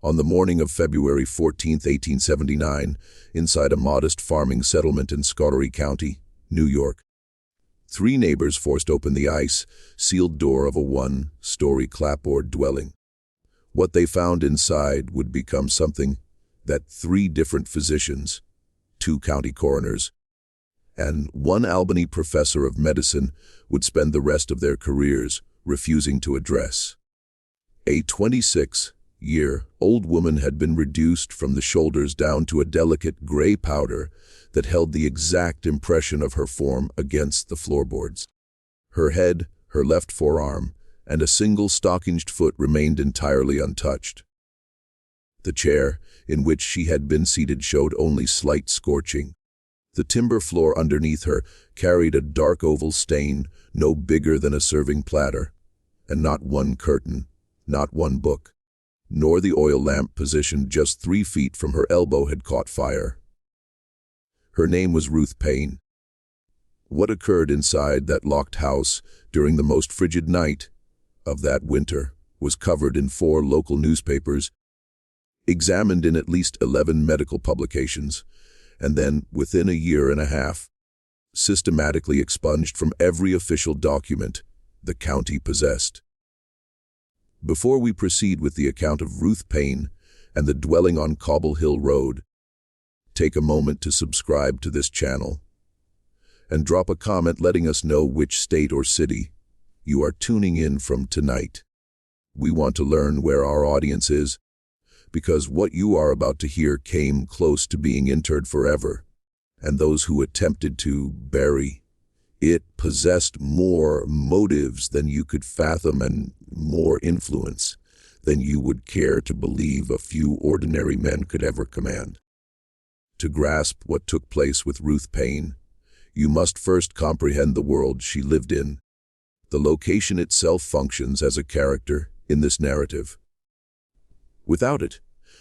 On the morning of February 14, 1879, inside a modest farming settlement in Scottery County, New York, three neighbors forced open the ice-sealed door of a one-story clapboard dwelling. What they found inside would become something that three different physicians, two county coroners, and one Albany professor of medicine would spend the rest of their careers refusing to address. A 26-year-old woman had been reduced from the shoulders down to a delicate gray powder that held the exact impression of her form against the floorboards. Her head, her left forearm, and a single stockinged foot remained entirely untouched. The chair in which she had been seated showed only slight scorching. The timber floor underneath her carried a dark oval stain no bigger than a serving platter, and not one curtain, not one book, nor the oil lamp positioned just 3 feet from her elbow had caught fire. Her name was Ruth Paine. What occurred inside that locked house during the most frigid night of that winter was covered in 4 local newspapers, examined in at least 11 medical publications, and then, within a year and a half, systematically expunged from every official document the county possessed. Before we proceed with the account of Ruth Paine and the dwelling on Cobble Hill Road, take a moment to subscribe to this channel and drop a comment letting us know which state or city you are tuning in from tonight. We want to learn where our audience is, because what you are about to hear came close to being interred forever, and those who attempted to bury it possessed more motives than you could fathom and more influence than you would care to believe a few ordinary men could ever command. To grasp what took place with Ruth Paine, you must first comprehend the world she lived in. The location itself functions as a character in this narrative. Without it,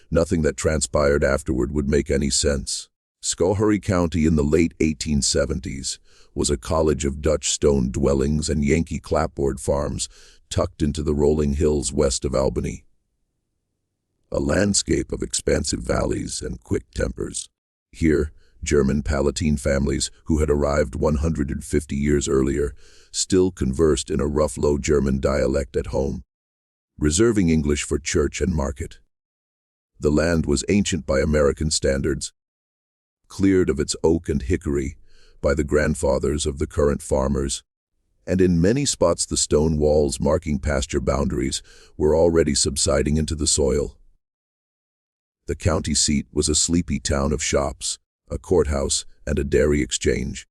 nothing that transpired afterward would make any sense. Scottery County in the late 1870s was a college of Dutch stone dwellings and Yankee clapboard farms tucked into the rolling hills west of Albany. A landscape of expansive valleys and quick tempers. Here, German Palatine families who had arrived 150 years earlier still conversed in a rough Low German dialect at home, reserving English for church and market. The land was ancient by American standards, cleared of its oak and hickory by the grandfathers of the current farmers, and in many spots the stone walls marking pasture boundaries were already subsiding into the soil. The county seat was a sleepy town of shops, a courthouse, and a dairy exchange.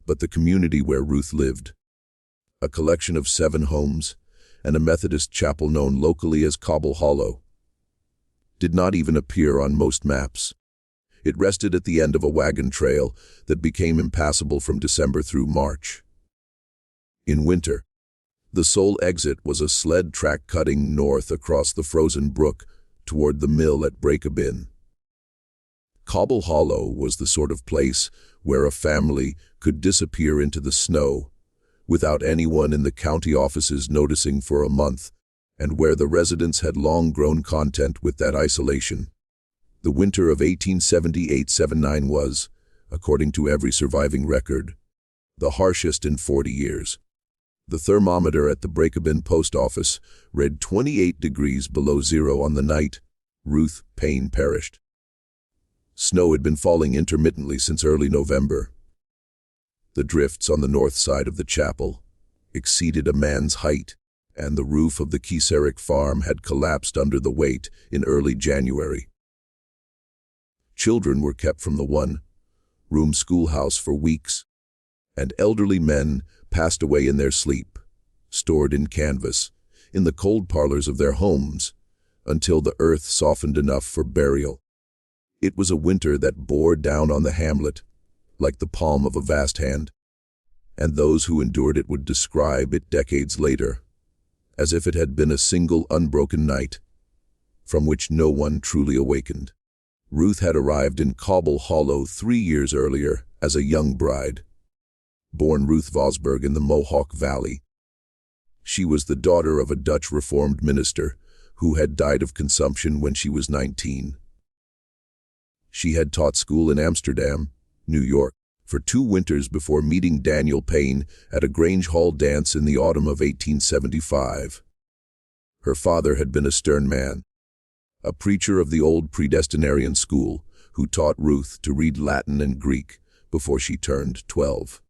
But the community where Ruth lived, a collection of 7 homes and a Methodist chapel known locally as Cobble Hollow, did not even appear on most maps. It rested at the end of a wagon trail that became impassable from December through March. In winter, the sole exit was a sled track cutting north across the frozen brook toward the mill at Break-a-Bin. Cobble Hollow was the sort of place where a family could disappear into the snow without anyone in the county offices noticing for a month, and where the residents had long grown content with that isolation. The winter of 1878-79 was, according to every surviving record, the harshest in 40 years. The thermometer at the Break-a-Bin post office read 28 degrees below zero on the night Ruth Paine perished. Snow had been falling intermittently since early November. The drifts on the north side of the chapel exceeded a man's height, and the roof of the Keserick farm had collapsed under the weight in early January. Children were kept from the one-room schoolhouse for weeks, and elderly men passed away in their sleep, stored in canvas, in the cold parlors of their homes, until the earth softened enough for burial. It was a winter that bore down on the hamlet, like the palm of a vast hand, and those who endured it would describe it decades later, as if it had been a single unbroken night, from which no one truly awakened. Ruth had arrived in Cobble Hollow 3 years earlier as a young bride, born Ruth Vosberg in the Mohawk Valley. She was the daughter of a Dutch Reformed minister who had died of consumption when she was 19. She had taught school in Amsterdam, New York, for 2 winters before meeting Daniel Paine at a Grange Hall dance in the autumn of 1875. Her father had been a stern man, a preacher of the old predestinarian school, who taught Ruth to read Latin and Greek before she turned 12.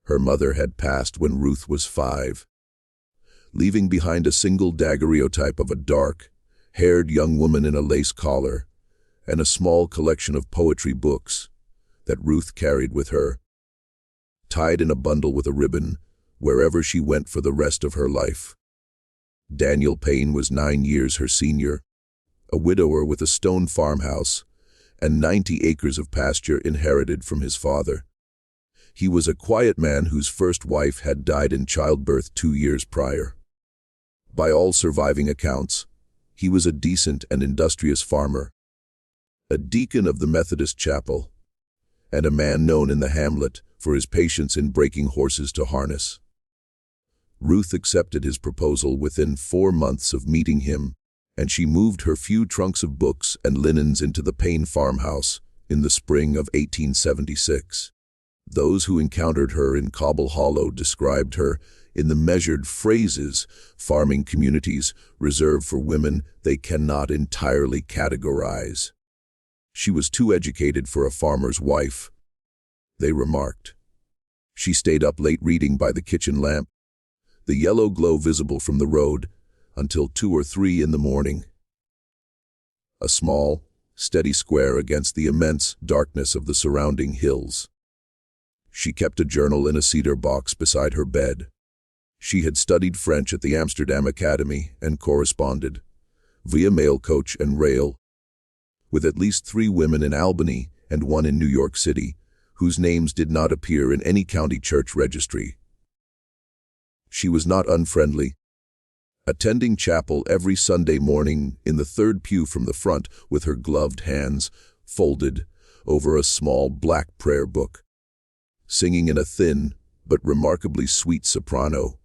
Her mother had passed when Ruth was 5, leaving behind a single daguerreotype of a dark-haired young woman in a lace collar and a small collection of poetry books that Ruth carried with her, tied in a bundle with a ribbon, wherever she went for the rest of her life. Daniel Paine was 9 years her senior, a widower with a stone farmhouse and 90 acres of pasture inherited from his father. He was a quiet man whose first wife had died in childbirth 2 years prior. By all surviving accounts, he was a decent and industrious farmer, a deacon of the Methodist chapel, and a man known in the hamlet for his patience in breaking horses to harness. Ruth accepted his proposal within 4 months of meeting him, and she moved her few trunks of books and linens into the Paine farmhouse in the spring of 1876. Those who encountered her in Cobble Hollow described her in the measured phrases farming communities reserve for women they cannot entirely categorize. She was too educated for a farmer's wife, they remarked. She stayed up late reading by the kitchen lamp, the yellow glow visible from the road, until 2 or 3 in the morning. A small, steady square against the immense darkness of the surrounding hills. She kept a journal in a cedar box beside her bed. She had studied French at the Amsterdam Academy and corresponded, via mail coach and rail, with at least 3 women in Albany and 1 in New York City, whose names did not appear in any county church registry. She was not unfriendly, attending chapel every Sunday morning in the 3rd pew from the front with her gloved hands folded over a small black prayer book, singing in a thin but remarkably sweet soprano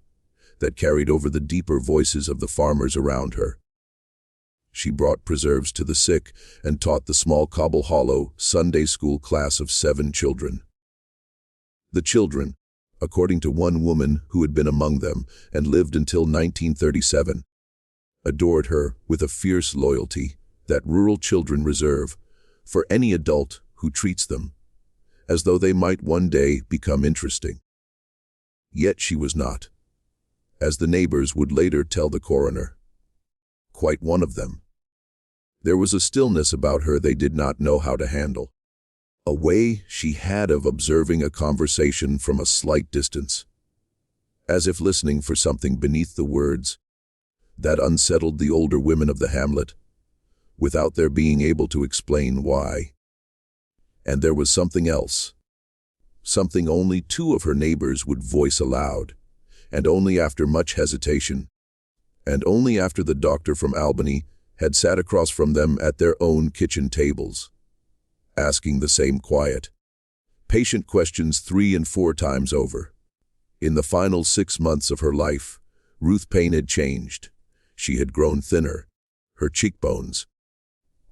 that carried over the deeper voices of the farmers around her. She brought preserves to the sick and taught the small Cobble Hollow Sunday school class of 7 children. The children, according to one woman who had been among them and lived until 1937, adored her with a fierce loyalty that rural children reserve for any adult who treats them as though they might one day become interesting. Yet she was not, as the neighbors would later tell the coroner, quite one of them. There was a stillness about her they did not know how to handle, a way she had of observing a conversation from a slight distance, as if listening for something beneath the words, that unsettled the older women of the hamlet, without their being able to explain why. And there was something else, something only 2 of her neighbors would voice aloud, and only after much hesitation, and only after the doctor from Albany had sat across from them at their own kitchen tables, asking the same quiet, patient questions 3 and 4 times over. In the final 6 months of her life, Ruth Paine had changed. She had grown thinner. Her cheekbones,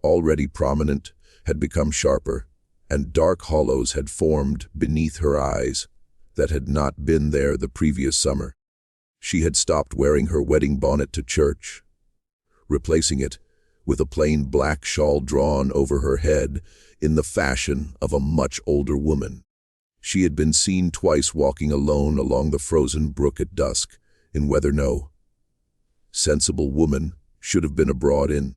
already prominent, had become sharper, and dark hollows had formed beneath her eyes that had not been there the previous summer. She had stopped wearing her wedding bonnet to church, replacing it with a plain black shawl drawn over her head in the fashion of a much older woman. She had been seen twice walking alone along the frozen brook at dusk, in weather no sensible woman should have been abroad in,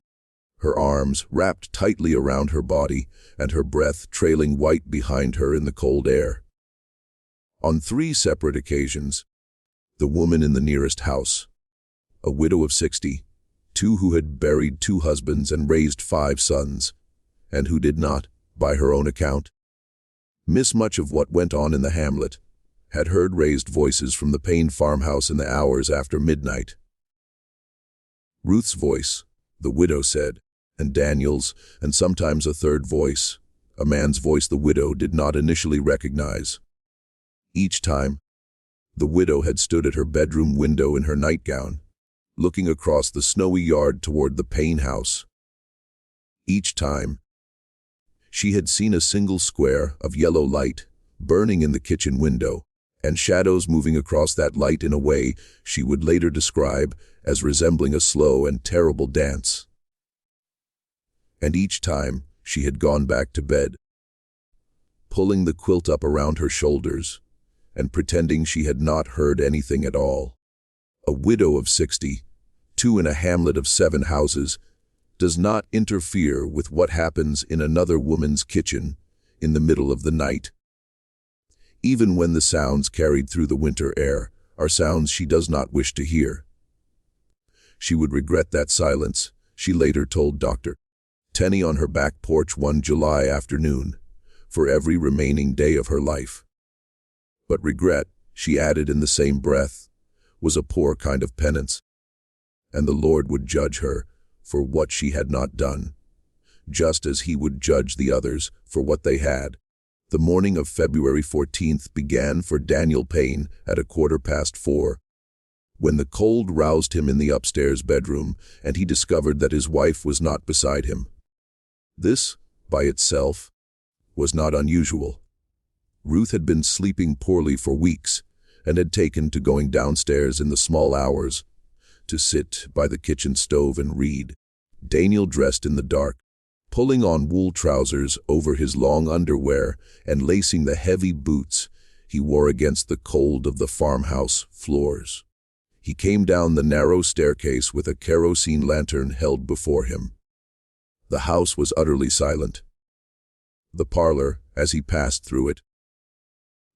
her arms wrapped tightly around her body and her breath trailing white behind her in the cold air. On 3 separate occasions, the woman in the nearest house, a widow of 60, who had buried 2 husbands and raised 5 sons, and who did not, by her own account, miss much of what went on in the hamlet, had heard raised voices from the Paine farmhouse in the hours after midnight. Ruth's voice, the widow said, and Daniel's, and sometimes a 3rd voice, a man's voice the widow did not initially recognize. Each time, the widow had stood at her bedroom window in her nightgown, looking across the snowy yard toward the Paine house. Each time, she had seen a single square of yellow light burning in the kitchen window, and shadows moving across that light in a way she would later describe as resembling a slow and terrible dance. And each time, she had gone back to bed, pulling the quilt up around her shoulders and pretending she had not heard anything at all. A widow of 62 in a hamlet of 7 houses does not interfere with what happens in another woman's kitchen in the middle of the night. Even when the sounds carried through the winter air are sounds she does not wish to hear. She would regret that silence, she later told Dr. Tenney on her back porch one July afternoon, for every remaining day of her life. But regret, she added in the same breath, was a poor kind of penance, and the Lord would judge her for what she had not done, just as he would judge the others for what they had. The morning of February 14th began for Daniel Paine at 4:15, when the cold roused him in the upstairs bedroom and he discovered that his wife was not beside him. This, by itself, was not unusual. Ruth had been sleeping poorly for weeks and had taken to going downstairs in the small hours to sit by the kitchen stove and read. Daniel dressed in the dark, pulling on wool trousers over his long underwear and lacing the heavy boots he wore against the cold of the farmhouse floors. He came down the narrow staircase with a kerosene lantern held before him. The house was utterly silent. The parlor, as he passed through it,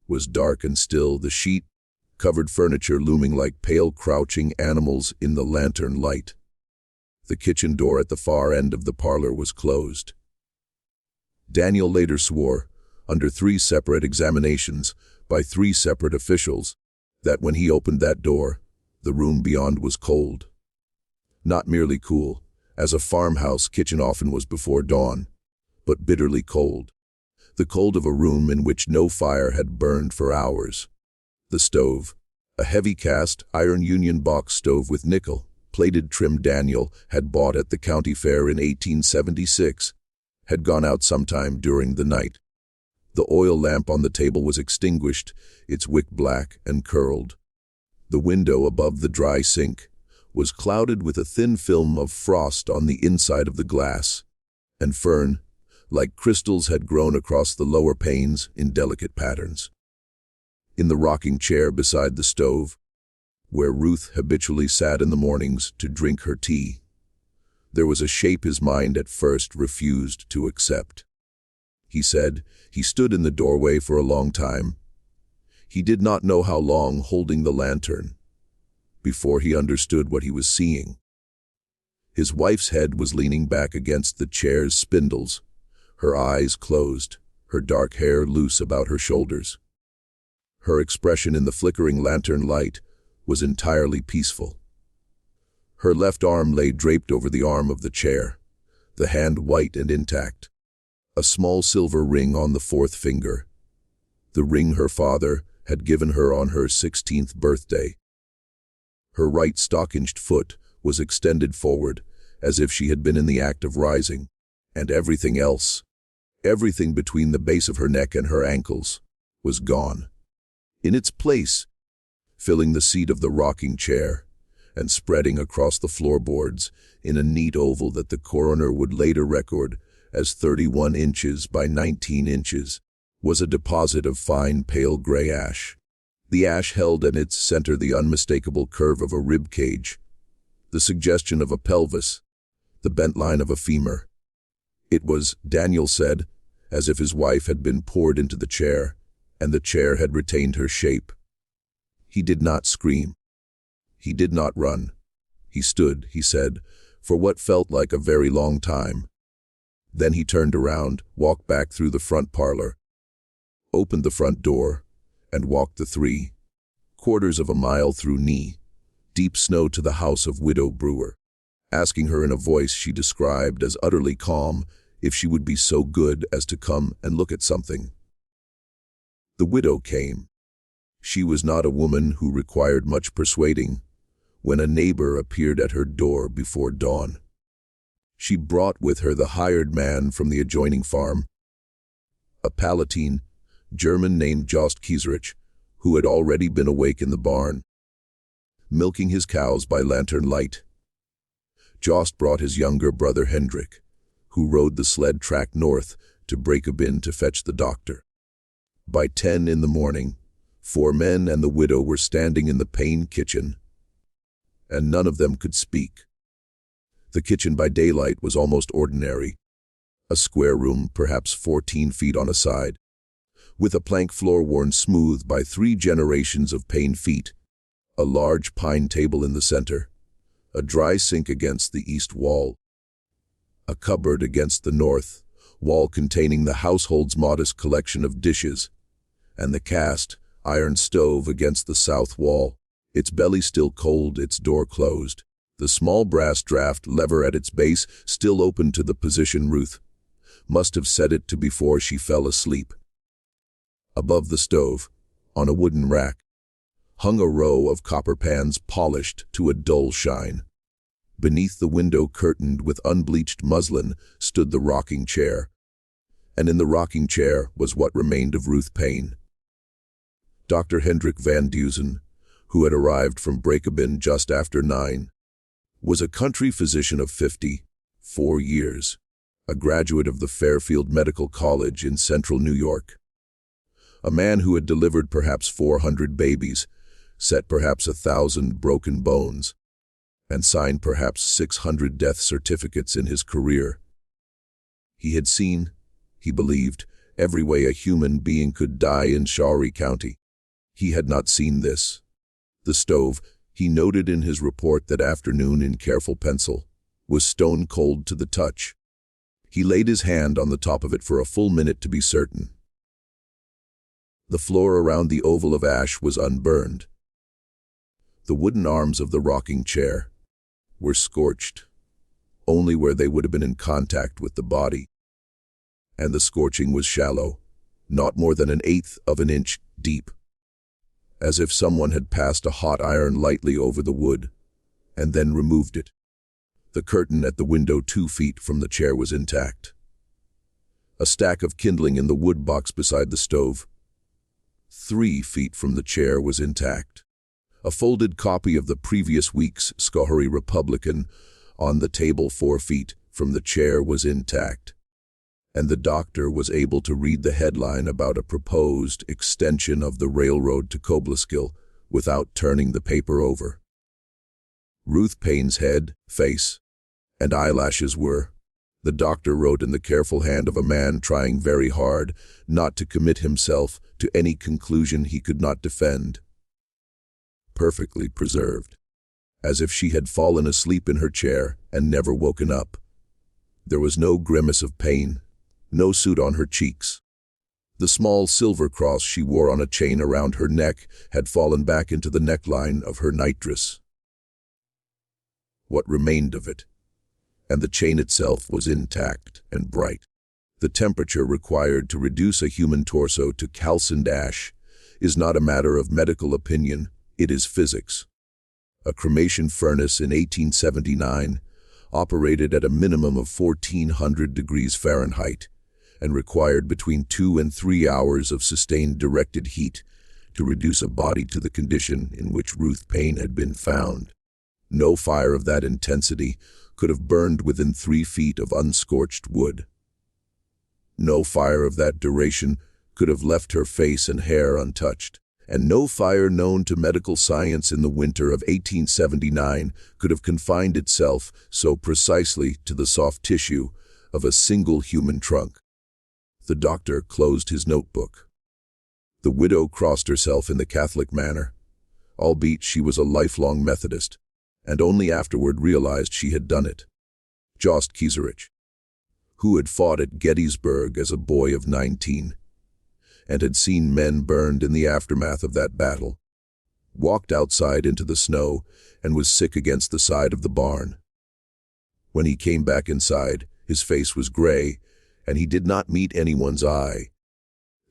was dark and still, the sheet-covered furniture looming like pale crouching animals in the lantern light. The kitchen door at the far end of the parlor was closed. Daniel later swore, under 3 separate examinations by 3 separate officials, that when he opened that door, the room beyond was cold. Not merely cool, as a farmhouse kitchen often was before dawn, but bitterly cold. The cold of a room in which no fire had burned for hours. The stove, a heavy cast iron Union box stove with nickel-plated trim Daniel had bought at the county fair in 1876, had gone out sometime during the night. The oil lamp on the table was extinguished, its wick black and curled. The window above the dry sink was clouded with a thin film of frost on the inside of the glass, and fern, like crystals, had grown across the lower panes in delicate patterns. In the rocking chair beside the stove, where Ruth habitually sat in the mornings to drink her tea, there was a shape his mind at first refused to accept. He said he stood in the doorway for a long time. He did not know how long, holding the lantern, before he understood what he was seeing. His wife's head was leaning back against the chair's spindles, her eyes closed, her dark hair loose about her shoulders. Her expression in the flickering lantern light was entirely peaceful. Her left arm lay draped over the arm of the chair, the hand white and intact, a small silver ring on the 4th finger, the ring her father had given her on her 16th birthday. Her right stockinged foot was extended forward, as if she had been in the act of rising, and everything else, everything between the base of her neck and her ankles, was gone. In its place, filling the seat of the rocking chair, and spreading across the floorboards in a neat oval that the coroner would later record as 31 inches by 19 inches, was a deposit of fine pale gray ash. The ash held in its center the unmistakable curve of a rib cage, the suggestion of a pelvis, the bent line of a femur. It was, Daniel said, as if his wife had been poured into the chair, and the chair had retained her shape. He did not scream. He did not run. He stood, he said, for what felt like a very long time. Then he turned around, walked back through the front parlor, opened the front door, and walked the 3/4 of a mile through knee-deep snow to the house of Widow Brewer, asking her in a voice she described as utterly calm if she would be so good as to come and look at something. The widow came. She was not a woman who required much persuading, when a neighbor appeared at her door before dawn. She brought with her the hired man from the adjoining farm, a Palatine German named Jost Kieserich, who had already been awake in the barn, milking his cows by lantern light. Jost brought his younger brother Hendrik, who rode the sled track north to Breakabin to fetch the doctor. By 10 in the morning, 4 men and the widow were standing in the Paine kitchen, and none of them could speak. The kitchen by daylight was almost ordinary, a square room perhaps 14 feet on a side, with a plank floor worn smooth by 3 generations of Paine feet, a large pine table in the center, a dry sink against the east wall, a cupboard against the north wall containing the household's modest collection of dishes, and the cast iron stove against the south wall, its belly still cold, its door closed, the small brass draft lever at its base still open to the position Ruth must have set it to before she fell asleep. Above the stove, on a wooden rack, hung a row of copper pans polished to a dull shine. Beneath the window curtained with unbleached muslin stood the rocking chair, and in the rocking chair was what remained of Ruth Paine. Dr. Hendrik van Dusen, who had arrived from Breakabin just after 9, was a country physician of 54 years, a graduate of the Fairfield Medical College in central New York. A man who had delivered perhaps 400 babies, set perhaps 1,000 broken bones, and signed perhaps 600 death certificates in his career. He had seen, he believed, every way a human being could die in Shawry County. He had not seen this. The stove, he noted in his report that afternoon in careful pencil, was stone cold to the touch. He laid his hand on the top of it for a full minute to be certain. The floor around the oval of ash was unburned. The wooden arms of the rocking chair were scorched, only where they would have been in contact with the body. And the scorching was shallow, not more than 1/8 of an inch deep, as if someone had passed a hot iron lightly over the wood, and then removed it. The curtain at the window 2 feet from the chair was intact. A stack of kindling in the wood box beside the stove 3 feet from the chair was intact. A folded copy of the previous week's Schoharie Republican on the table 4 feet from the chair was intact, and the doctor was able to read the headline about a proposed extension of the railroad to Combustion without turning the paper over. Ruth Paine's head, face, and eyelashes were, the doctor wrote in the careful hand of a man trying very hard not to commit himself to any conclusion he could not defend, perfectly preserved, as if she had fallen asleep in her chair and never woken up. There was no grimace of pain, no soot on her cheeks. The small silver cross she wore on a chain around her neck had fallen back into the neckline of her nightdress. What remained of it? And the chain itself was intact and bright. The temperature required to reduce a human torso to calcined ash is not a matter of medical opinion, it is physics. A cremation furnace in 1879 operated at a minimum of 1400 degrees Fahrenheit and required between 2 and 3 hours of sustained directed heat to reduce a body to the condition in which Ruth Paine had been found. No fire of that intensity could have burned within 3 feet of unscorched wood. No fire of that duration could have left her face and hair untouched, and no fire known to medical science in the winter of 1879 could have confined itself so precisely to the soft tissue of a single human trunk. The doctor closed his notebook. The widow crossed herself in the Catholic manner, albeit she was a lifelong Methodist, and only afterward realized she had done it. Jost Kieserich, who had fought at Gettysburg as a boy of 19, and had seen men burned in the aftermath of that battle, walked outside into the snow and was sick against the side of the barn. When he came back inside, his face was gray, and he did not meet anyone's eye.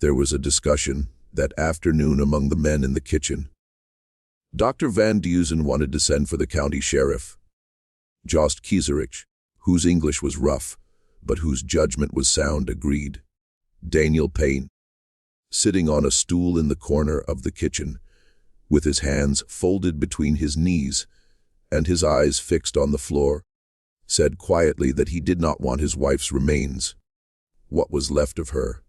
There was a discussion that afternoon among the men in the kitchen. Dr. Van Dusen wanted to send for the county sheriff, Jost Kieserichs, whose English was rough, but whose judgment was sound, agreed. Daniel Paine, sitting on a stool in the corner of the kitchen, with his hands folded between his knees and his eyes fixed on the floor, said quietly that he did not want his wife's remains, what was left of her,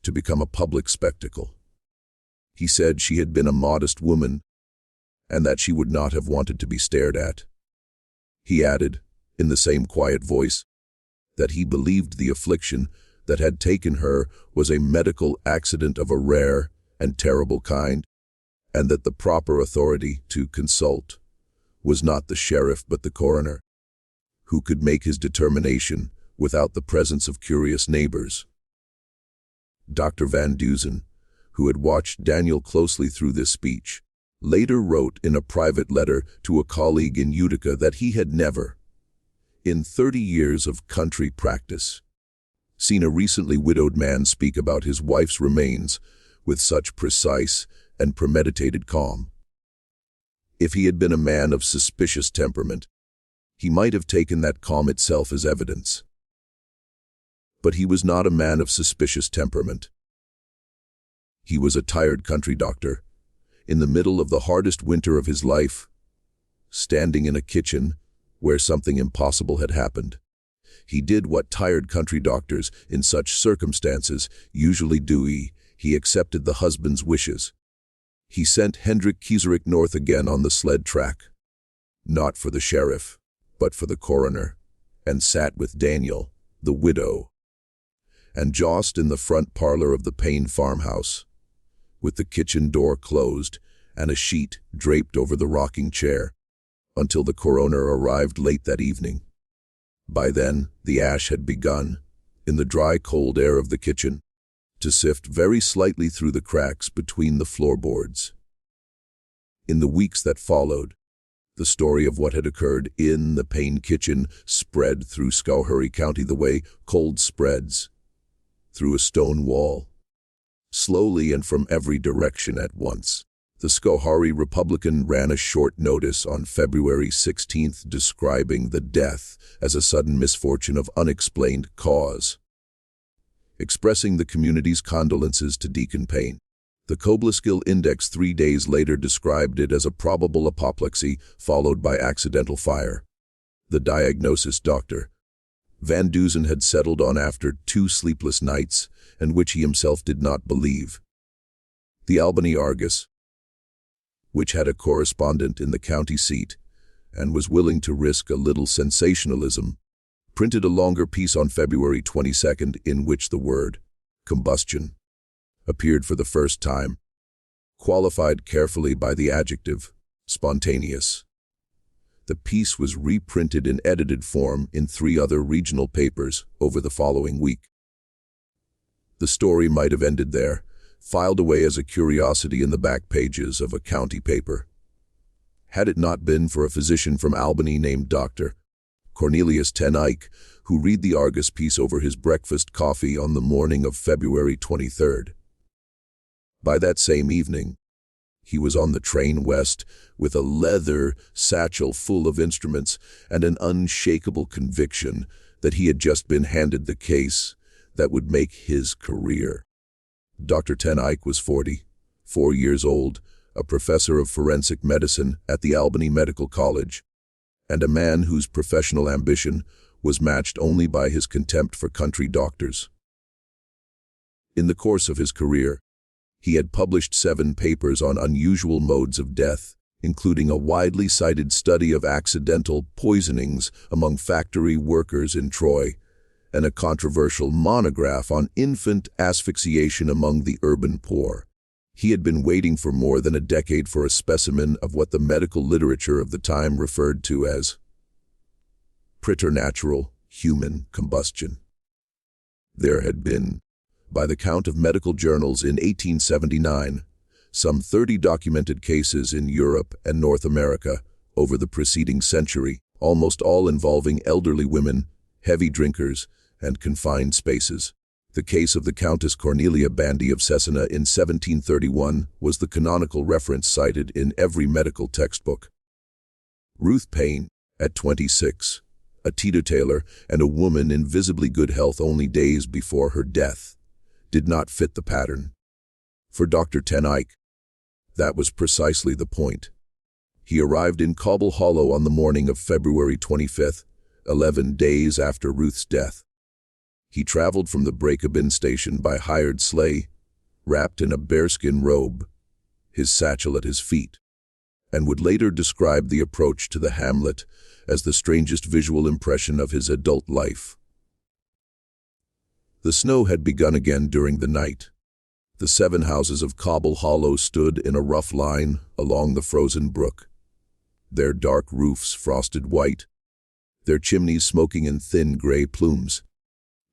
to become a public spectacle. He said she had been a modest woman and that she would not have wanted to be stared at. He added, in the same quiet voice, that he believed the affliction that had taken her was a medical accident of a rare and terrible kind, and that the proper authority to consult was not the sheriff but the coroner, who could make his determination without the presence of curious neighbors. Dr. Van Dusen, who had watched Daniel closely through this speech, later wrote in a private letter to a colleague in Utica that he had never, in 30 years of country practice, seen a recently widowed man speak about his wife's remains with such precise and premeditated calm. If he had been a man of suspicious temperament, he might have taken that calm itself as evidence. But he was not a man of suspicious temperament. He was a tired country doctor, in the middle of the hardest winter of his life, standing in a kitchen where something impossible had happened. He did what tired country doctors in such circumstances usually do. He accepted the husband's wishes. He sent Hendrik Kieserichs north again on the sled track, not for the sheriff, but for the coroner, and sat with Daniel, the widow, and Jost in the front parlor of the Paine farmhouse, with the kitchen door closed and a sheet draped over the rocking chair, until the coroner arrived late that evening. By then, the ash had begun, in the dry, cold air of the kitchen, to sift very slightly through the cracks between the floorboards. In the weeks that followed, the story of what had occurred in the Paine kitchen spread through Schoharie County the way cold spreads through a stone wall, slowly and from every direction at once. The Schoharie Republican ran a short notice on February 16th describing the death as a sudden misfortune of unexplained cause, expressing the community's condolences to Deacon Paine. The Combustion Index 3 days later described it as a probable apoplexy followed by accidental fire. The diagnosis Dr. Van Dusen had settled on after 2 sleepless nights, and which he himself did not believe. The Albany Argus, which had a correspondent in the county seat and was willing to risk a little sensationalism, printed a longer piece on February 22nd in which the word combustion appeared for the first time, qualified carefully by the adjective spontaneous. The piece was reprinted in edited form in 3 other regional papers over the following week. The story might have ended there, filed away as a curiosity in the back pages of a county paper, had it not been for a physician from Albany named Dr. Cornelius Ten Eyck, who read the Argus piece over his breakfast coffee on the morning of February 23rd. By that same evening, he was on the train west with a leather satchel full of instruments and an unshakable conviction that he had just been handed the case that would make his career. Dr. Ten Eyck was 44 years old, a professor of forensic medicine at the Albany Medical College, and a man whose professional ambition was matched only by his contempt for country doctors. In the course of his career, he had published 7 papers on unusual modes of death, including a widely cited study of accidental poisonings among factory workers in Troy, and a controversial monograph on infant asphyxiation among the urban poor. He had been waiting for more than a decade for a specimen of what the medical literature of the time referred to as preternatural human combustion. There had been, by the count of medical journals in 1879, some 30 documented cases in Europe and North America over the preceding century, almost all involving elderly women, heavy drinkers, and confined spaces. The case of the Countess Cornelia Bandy of Cesena in 1731 was the canonical reference cited in every medical textbook. Ruth Paine, at 26, a teetotaler and a woman in visibly good health only days before her death, did not fit the pattern. For Dr. Ten Eyck, that was precisely the point. He arrived in Cobble Hollow on the morning of February 25th, 11 days after Ruth's death. He traveled from the Breakabin station by hired sleigh, wrapped in a bearskin robe, his satchel at his feet, and would later describe the approach to the hamlet as the strangest visual impression of his adult life. The snow had begun again during the night. The 7 houses of Cobble Hollow stood in a rough line along the frozen brook, their dark roofs frosted white, their chimneys smoking in thin gray plumes.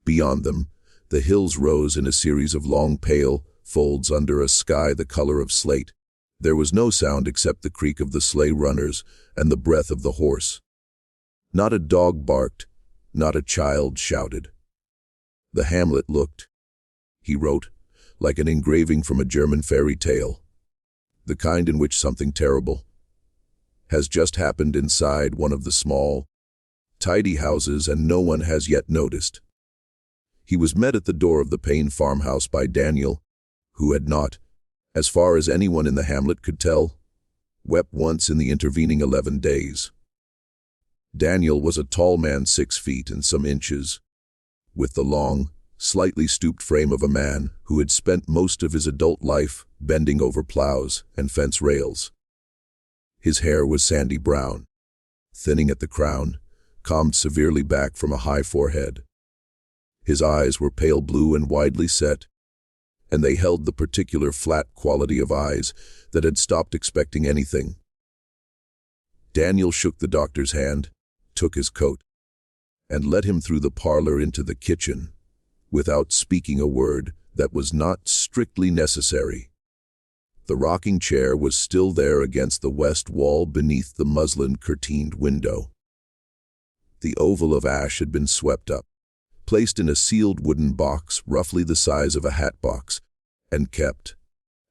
Beyond them, the hills rose in a series of long pale folds under a sky the color of slate. There was no sound except the creak of the sleigh runners and the breath of the horse. Not a dog barked, not a child shouted. The hamlet looked, he wrote, like an engraving from a German fairy tale, the kind in which something terrible has just happened inside one of the small, tidy houses and no one has yet noticed. He was met at the door of the Paine farmhouse by Daniel, who had not, as far as anyone in the hamlet could tell, wept once in the intervening 11 days. Daniel was a tall man 6 feet and some inches, with the long, slightly stooped frame of a man who had spent most of his adult life bending over plows and fence rails. His hair was sandy brown, thinning at the crown, combed severely back from a high forehead. His eyes were pale blue and widely set, and they held the particular flat quality of eyes that had stopped expecting anything. Daniel shook the doctor's hand, took his coat, and led him through the parlor into the kitchen, without speaking a word that was not strictly necessary. The rocking chair was still there against the west wall beneath the muslin-curtained window. The oval of ash had been swept up, placed in a sealed wooden box roughly the size of a hat box, and kept,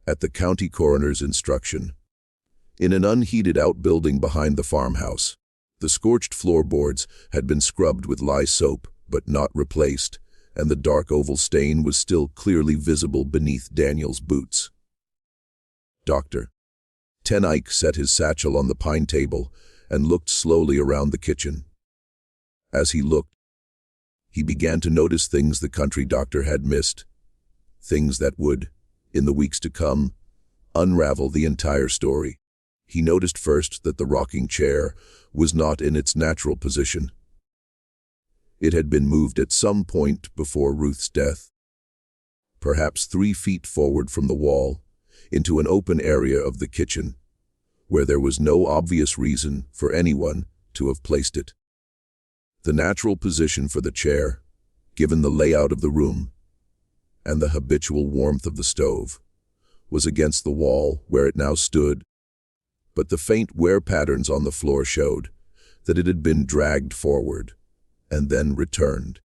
at the county coroner's instruction, in an unheated outbuilding behind the farmhouse. The scorched floorboards had been scrubbed with lye soap, but not replaced, and the dark oval stain was still clearly visible beneath Daniel's boots. Dr. Ten Eyck set his satchel on the pine table and looked slowly around the kitchen. As he looked, he began to notice things the country doctor had missed, things that would, in the weeks to come, unravel the entire story. He noticed first that the rocking chair was not in its natural position. It had been moved at some point before Ruth's death, perhaps 3 feet forward from the wall, into an open area of the kitchen, where there was no obvious reason for anyone to have placed it. The natural position for the chair, given the layout of the room, and the habitual warmth of the stove, was against the wall where it now stood, but the faint wear patterns on the floor showed that it had been dragged forward and then returned.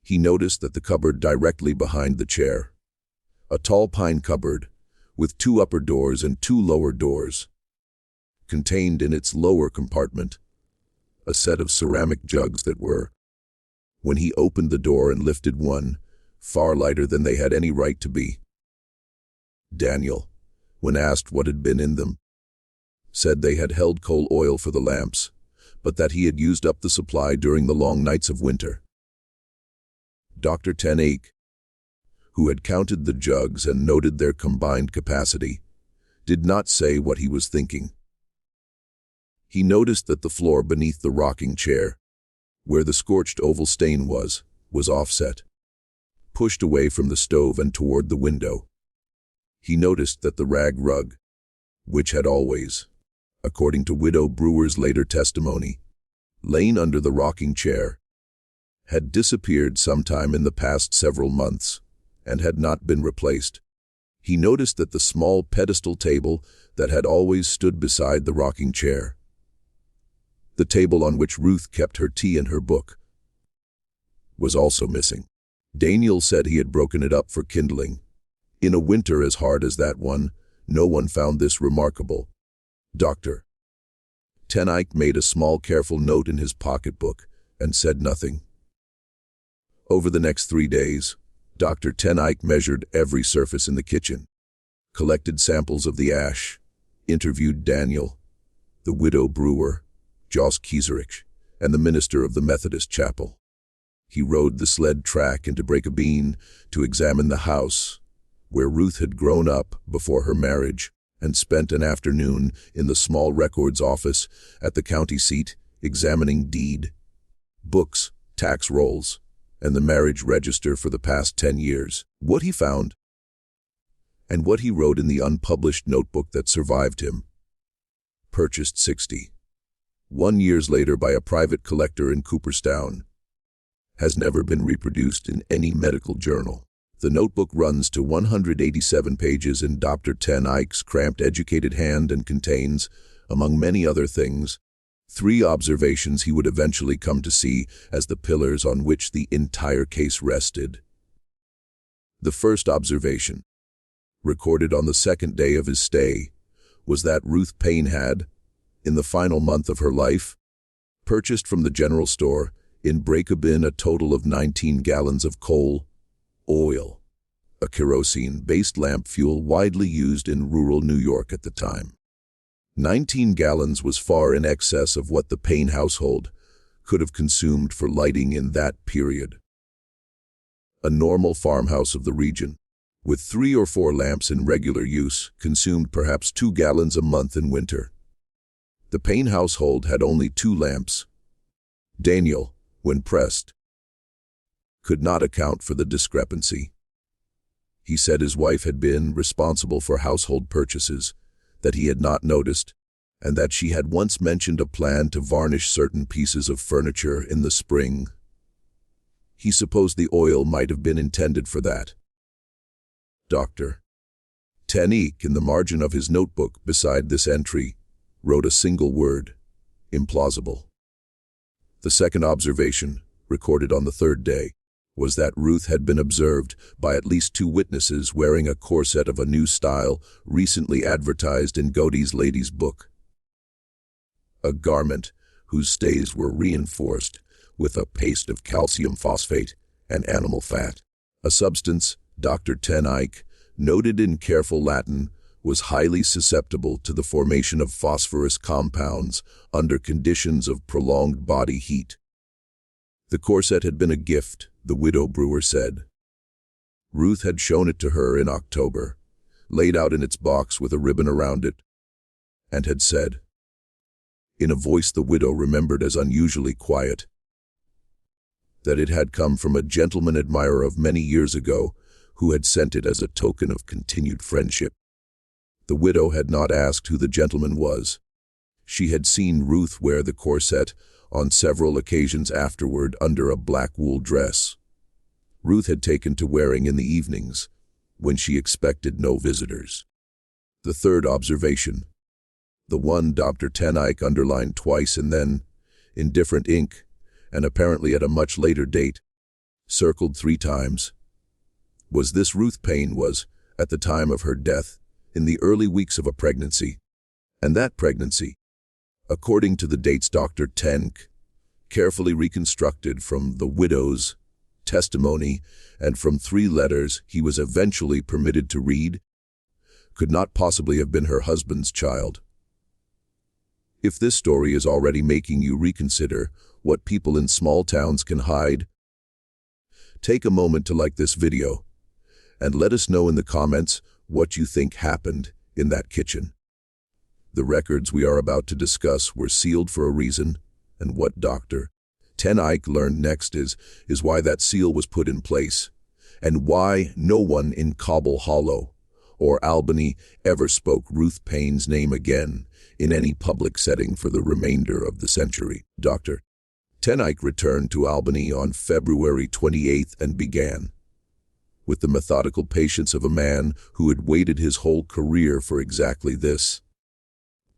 He noticed that the cupboard directly behind the chair, a tall pine cupboard with 2 upper doors and 2 lower doors, contained in its lower compartment a set of ceramic jugs that were, when he opened the door and lifted one, far lighter than they had any right to be. Daniel, when asked what had been in them, said they had held coal oil for the lamps, but that he had used up the supply during the long nights of winter. Dr. Ten Eyck, who had counted the jugs and noted their combined capacity, did not say what he was thinking. He noticed that the floor beneath the rocking chair, where the scorched oval stain was offset, pushed away from the stove and toward the window. He noticed that the rag rug, which had always, according to Widow Brewer's later testimony, lain under the rocking chair, had disappeared sometime in the past several months and had not been replaced. He noticed that the small pedestal table that had always stood beside the rocking chair, the table on which Ruth kept her tea and her book, was also missing. Daniel said he had broken it up for kindling. In a winter as hard as that one, no one found this remarkable. Dr. Ten Eyck made a small careful note in his pocketbook and said nothing. Over the next 3 days, Dr. Ten Eyck measured every surface in the kitchen, collected samples of the ash, interviewed Daniel, the widow brewer, Jos Kieserick, and the minister of the Methodist chapel. He rode the sled track into Breakabeen to examine the house, where Ruth had grown up before her marriage, and spent an afternoon in the small records office at the county seat examining deed, books, tax rolls, and the marriage register for the past 10 years. What he found, and what he wrote in the unpublished notebook that survived him. Purchased 61 years later by a private collector in Cooperstown. Has never been reproduced in any medical journal. The notebook runs to 187 pages in Dr. Ten Eyck's cramped, educated hand and contains, among many other things, 3 observations he would eventually come to see as the pillars on which the entire case rested. The first observation, recorded on the second day of his stay, was that Ruth Paine had, in the final month of her life, purchased from the general store in Breakabeen a total of 19 gallons of coal oil, a kerosene-based lamp fuel widely used in rural New York at the time. 19 gallons was far in excess of what the Paine household could have consumed for lighting in that period. A normal farmhouse of the region, with 3 or 4 lamps in regular use, consumed perhaps 2 gallons a month in winter. The Paine household had only 2 lamps. Daniel, when pressed, could not account for the discrepancy. He said his wife had been responsible for household purchases that he had not noticed, and that she had once mentioned a plan to varnish certain pieces of furniture in the spring. He supposed the oil might have been intended for that. Dr. Ten Eyck, in the margin of his notebook beside this entry, wrote a single word: implausible. The second observation, recorded on the third day, was that Ruth had been observed by at least 2 witnesses wearing a corset of a new style recently advertised in Godey's Lady's Book. A garment whose stays were reinforced with a paste of calcium phosphate and animal fat, a substance Dr. Ten Eyck noted in careful Latin was highly susceptible to the formation of phosphorus compounds under conditions of prolonged body heat. The corset had been a gift, the widow brewer said. Ruth had shown it to her in October, laid out in its box with a ribbon around it, and had said, in a voice the widow remembered as unusually quiet, that it had come from a gentleman admirer of many years ago who had sent it as a token of continued friendship. The widow had not asked who the gentleman was. She had seen Ruth wear the corset on several occasions afterward under a black wool dress. Ruth had taken to wearing in the evenings, when she expected no visitors. The third observation, the one Dr. Ten Eyck underlined twice and then, in different ink, and apparently at a much later date, circled 3 times, was this: Ruth Paine was, at the time of her death, in the early weeks of a pregnancy, and that pregnancy, according to the dates Dr. Ten Eyck carefully reconstructed from the widow's testimony and from 3 letters he was eventually permitted to read, could not possibly have been her husband's child. If this story is already making you reconsider what people in small towns can hide, take a moment to like this video and let us know in the comments what you think happened in that kitchen. The records we are about to discuss were sealed for a reason, and what Dr. Ten Eyck learned next is why that seal was put in place, and why no one in Cobble Hollow or Albany ever spoke Ruth Paine's name again in any public setting for the remainder of the century. Dr. Ten Eyck returned to Albany on February 28th and began, with the methodical patience of a man who had waited his whole career for exactly this,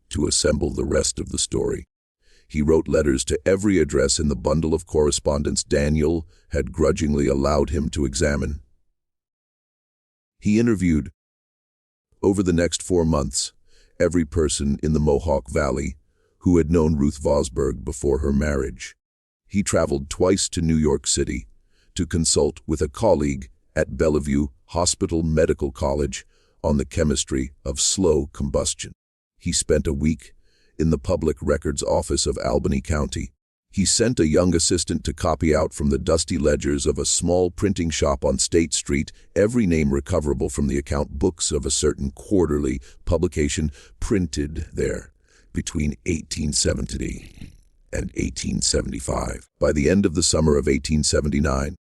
to assemble the rest of the story. He wrote letters to every address in the bundle of correspondence Daniel had grudgingly allowed him to examine. He interviewed, over the next 4 months, every person in the Mohawk Valley who had known Ruth Vosberg before her marriage. He traveled twice to New York City to consult with a colleague at Bellevue Hospital Medical College on the chemistry of slow combustion. He spent a week in the Public Records Office of Albany County. He sent a young assistant to copy out from the dusty ledgers of a small printing shop on State Street every name recoverable from the account books of a certain quarterly publication printed there between 1870 and 1875. By the end of the summer of 1879,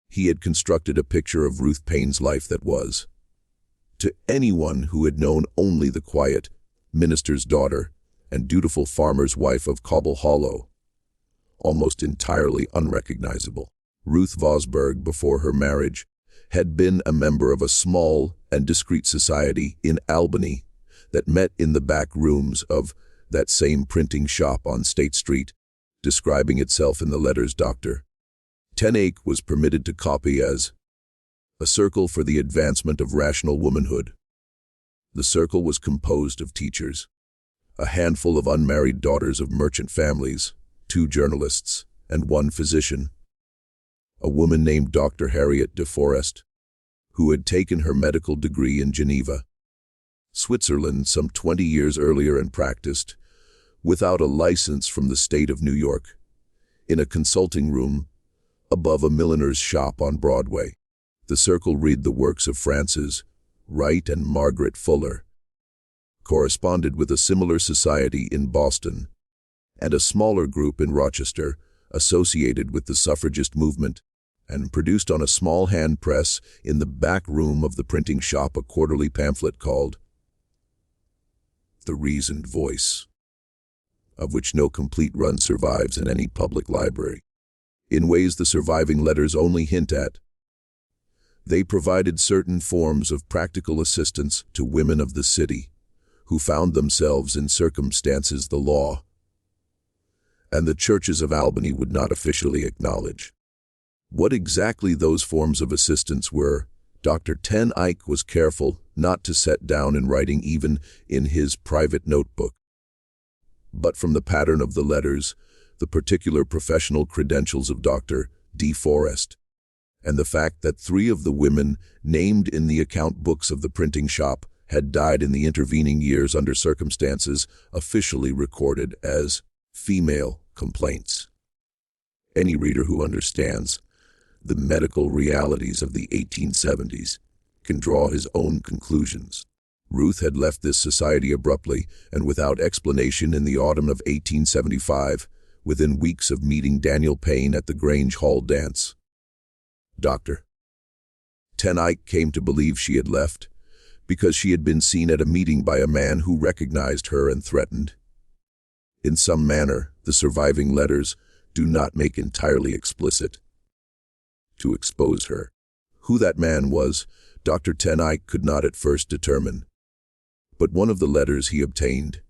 he had constructed a picture of Ruth Paine's life that was, to anyone who had known only the quiet minister's daughter and dutiful farmer's wife of Cobble Hollow, almost entirely unrecognizable. Ruth Vosberg, before her marriage, had been a member of a small and discreet society in Albany that met in the back rooms of that same printing shop on State Street, describing itself in the letters Dr. Tenake was permitted to copy as a circle for the advancement of rational womanhood. The circle was composed of teachers, a handful of unmarried daughters of merchant families, 2 journalists, and 1 physician, a woman named Dr. Harriet de Forest, who had taken her medical degree in Geneva, Switzerland, some 20 years earlier and practiced, without a license from the state of New York, in a consulting room above a milliner's shop on Broadway. The circle read the works of Frances Wright and Margaret Fuller, corresponded with a similar society in Boston, and a smaller group in Rochester associated with the suffragist movement, and produced on a small hand press in the back room of the printing shop a quarterly pamphlet called The Reasoned Voice, of which no complete run survives in any public library. In ways the surviving letters only hint at, they provided certain forms of practical assistance to women of the city who found themselves in circumstances the law and the churches of Albany would not officially acknowledge. What exactly those forms of assistance were, Dr. Tenake was careful not to set down in writing even in his private notebook. But from the pattern of the letters, the particular professional credentials of Dr. de Forest, and the fact that 3 of the women named in the account books of the printing shop had died in the intervening years under circumstances officially recorded as female complaints. Any reader who understands the medical realities of the 1870s can draw his own conclusions. Ruth had left this society abruptly and without explanation in the autumn of 1875, within weeks of meeting Daniel Paine at the Grange Hall dance. Dr. Tenake came to believe she had left because she had been seen at a meeting by a man who recognized her and threatened. In some manner, the surviving letters do not make entirely explicit, to expose her. Who that man was, Dr. Tenake could not at first determine. But one of the letters he obtained,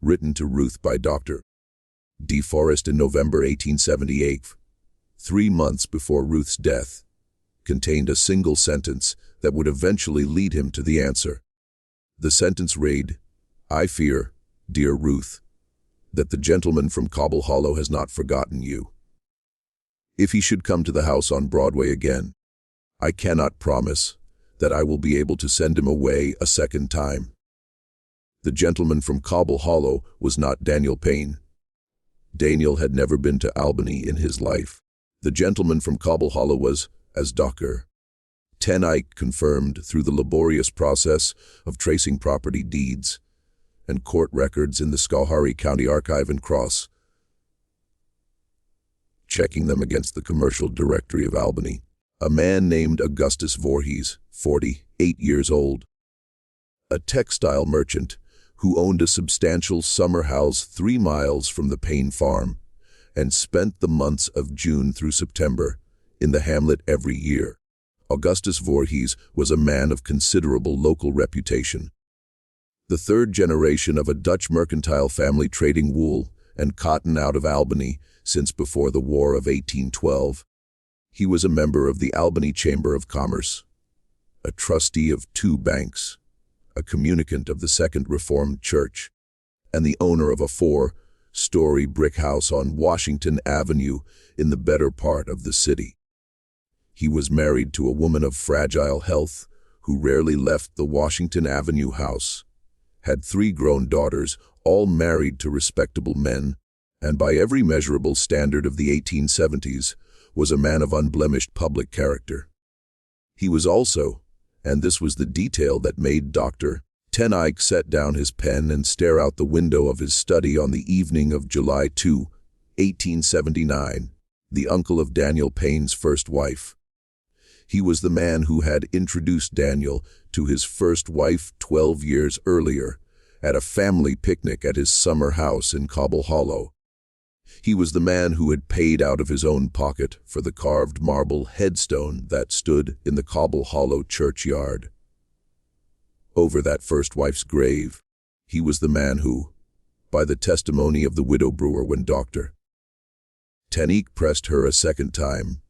written to Ruth by Dr. de Forest in November 1878, 3 months before Ruth's death, contained a single sentence that would eventually lead him to the answer. The sentence read, "I fear, dear Ruth, that the gentleman from Cobble Hollow has not forgotten you. If he should come to the house on Broadway again, I cannot promise that I will be able to send him away a second time." The gentleman from Cobble Hollow was not Daniel Paine. Daniel had never been to Albany in his life. The gentleman from Cobble Hollow was, as Dr. Tenake confirmed through the laborious process of tracing property deeds and court records in the Schoharie County Archive and checking them against the Commercial Directory of Albany, a man named Augustus Voorhees, 48 years old, a textile merchant who owned a substantial summer house 3 miles from the Paine farm and spent the months of June through September in the hamlet every year. Augustus Voorhees was a man of considerable local reputation. The 3rd generation of a Dutch mercantile family trading wool and cotton out of Albany since before the War of 1812. He was a member of the Albany Chamber of Commerce, a trustee of 2 banks, a communicant of the Second Reformed Church, and the owner of a 4-story brick house on Washington Avenue in the better part of the city. He was married to a woman of fragile health who rarely left the Washington Avenue house, had 3 grown daughters, all married to respectable men, and by every measurable standard of the 1870s, was a man of unblemished public character. He was also, and this was the detail that made Dr. Ten Eyck set down his pen and stare out the window of his study on the evening of July 2, 1879, the uncle of Daniel Paine's first wife. He was the man who had introduced Daniel to his first wife 12 years earlier at a family picnic at his summer house in Cobble Hollow. He was the man who had paid out of his own pocket for the carved marble headstone that stood in the Cobble Hollow churchyard. Over that first wife's grave, he was the man who, by the testimony of the widow brewer when Dr. Ten Eyck pressed her a second time,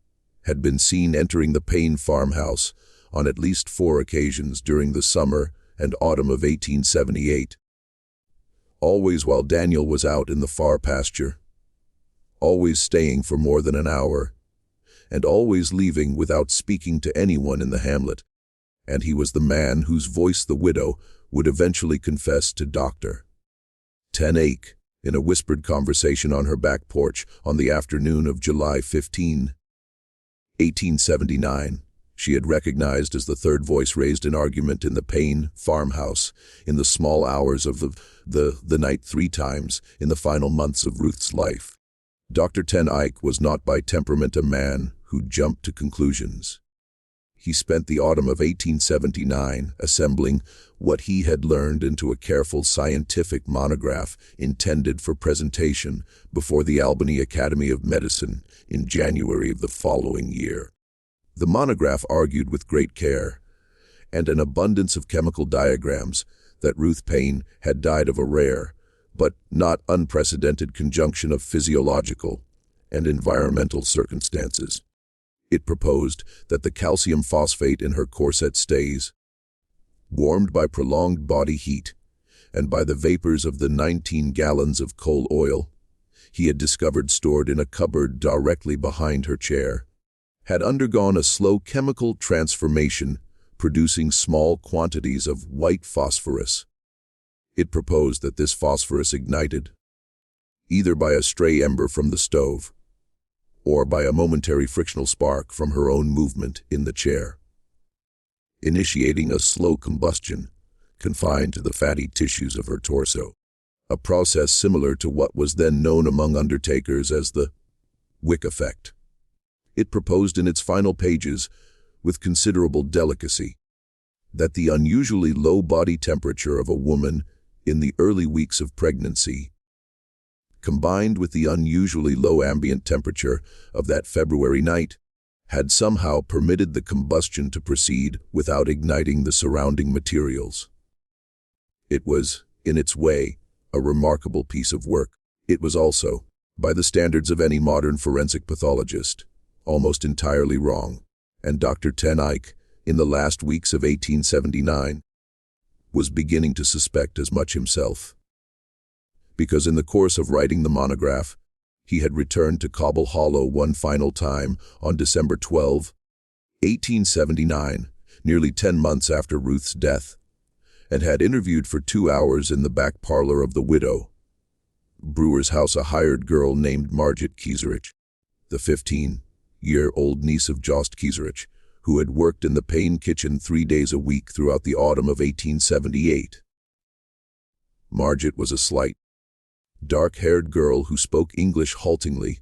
had been seen entering the Paine farmhouse on at least 4 occasions during the summer and autumn of 1878. Always while Daniel was out in the far pasture, always staying for more than an hour, and always leaving without speaking to anyone in the hamlet. And he was the man whose voice the widow would eventually confess to Dr. Ten Eyck in a whispered conversation on her back porch on the afternoon of July 15, 1879. She had recognized as the third voice raised in argument in the Paine farmhouse in the small hours of the night 3 times in the final months of Ruth's life. Dr. Ten Eyck was not by temperament a man who jumped to conclusions. He spent the autumn of 1879 assembling what he had learned into a careful scientific monograph intended for presentation before the Albany Academy of Medicine in January of the following year. The monograph argued with great care and an abundance of chemical diagrams that Ruth Paine had died of a rare, but not unprecedented conjunction of physiological and environmental circumstances. It proposed that the calcium phosphate in her corset stays, warmed by prolonged body heat and by the vapors of the 19 gallons of coal oil he had discovered stored in a cupboard directly behind her chair, had undergone a slow chemical transformation, producing small quantities of white phosphorus. It proposed that this phosphorus ignited, either by a stray ember from the stove, or by a momentary frictional spark from her own movement in the chair, initiating a slow combustion confined to the fatty tissues of her torso, a process similar to what was then known among undertakers as the wick effect. It proposed in its final pages, with considerable delicacy, that the unusually low body temperature of a woman in the early weeks of pregnancy, combined with the unusually low ambient temperature of that February night, had somehow permitted the combustion to proceed without igniting the surrounding materials. It was, in its way, a remarkable piece of work. It was also, by the standards of any modern forensic pathologist, almost entirely wrong, and Dr. Ten Eyck, in the last weeks of 1879, was beginning to suspect as much himself. Because in the course of writing the monograph, he had returned to Cobble Hollow one final time on December 12, 1879, nearly 10 months after Ruth's death, and had interviewed for 2 hours in the back parlor of the widow brewer's house a hired girl named Margaret Kieserich, the 15-year-old niece of Jost Kieserich, who had worked in the Paine kitchen 3 days a week throughout the autumn of 1878. Margaret was a slight, dark-haired girl who spoke English haltingly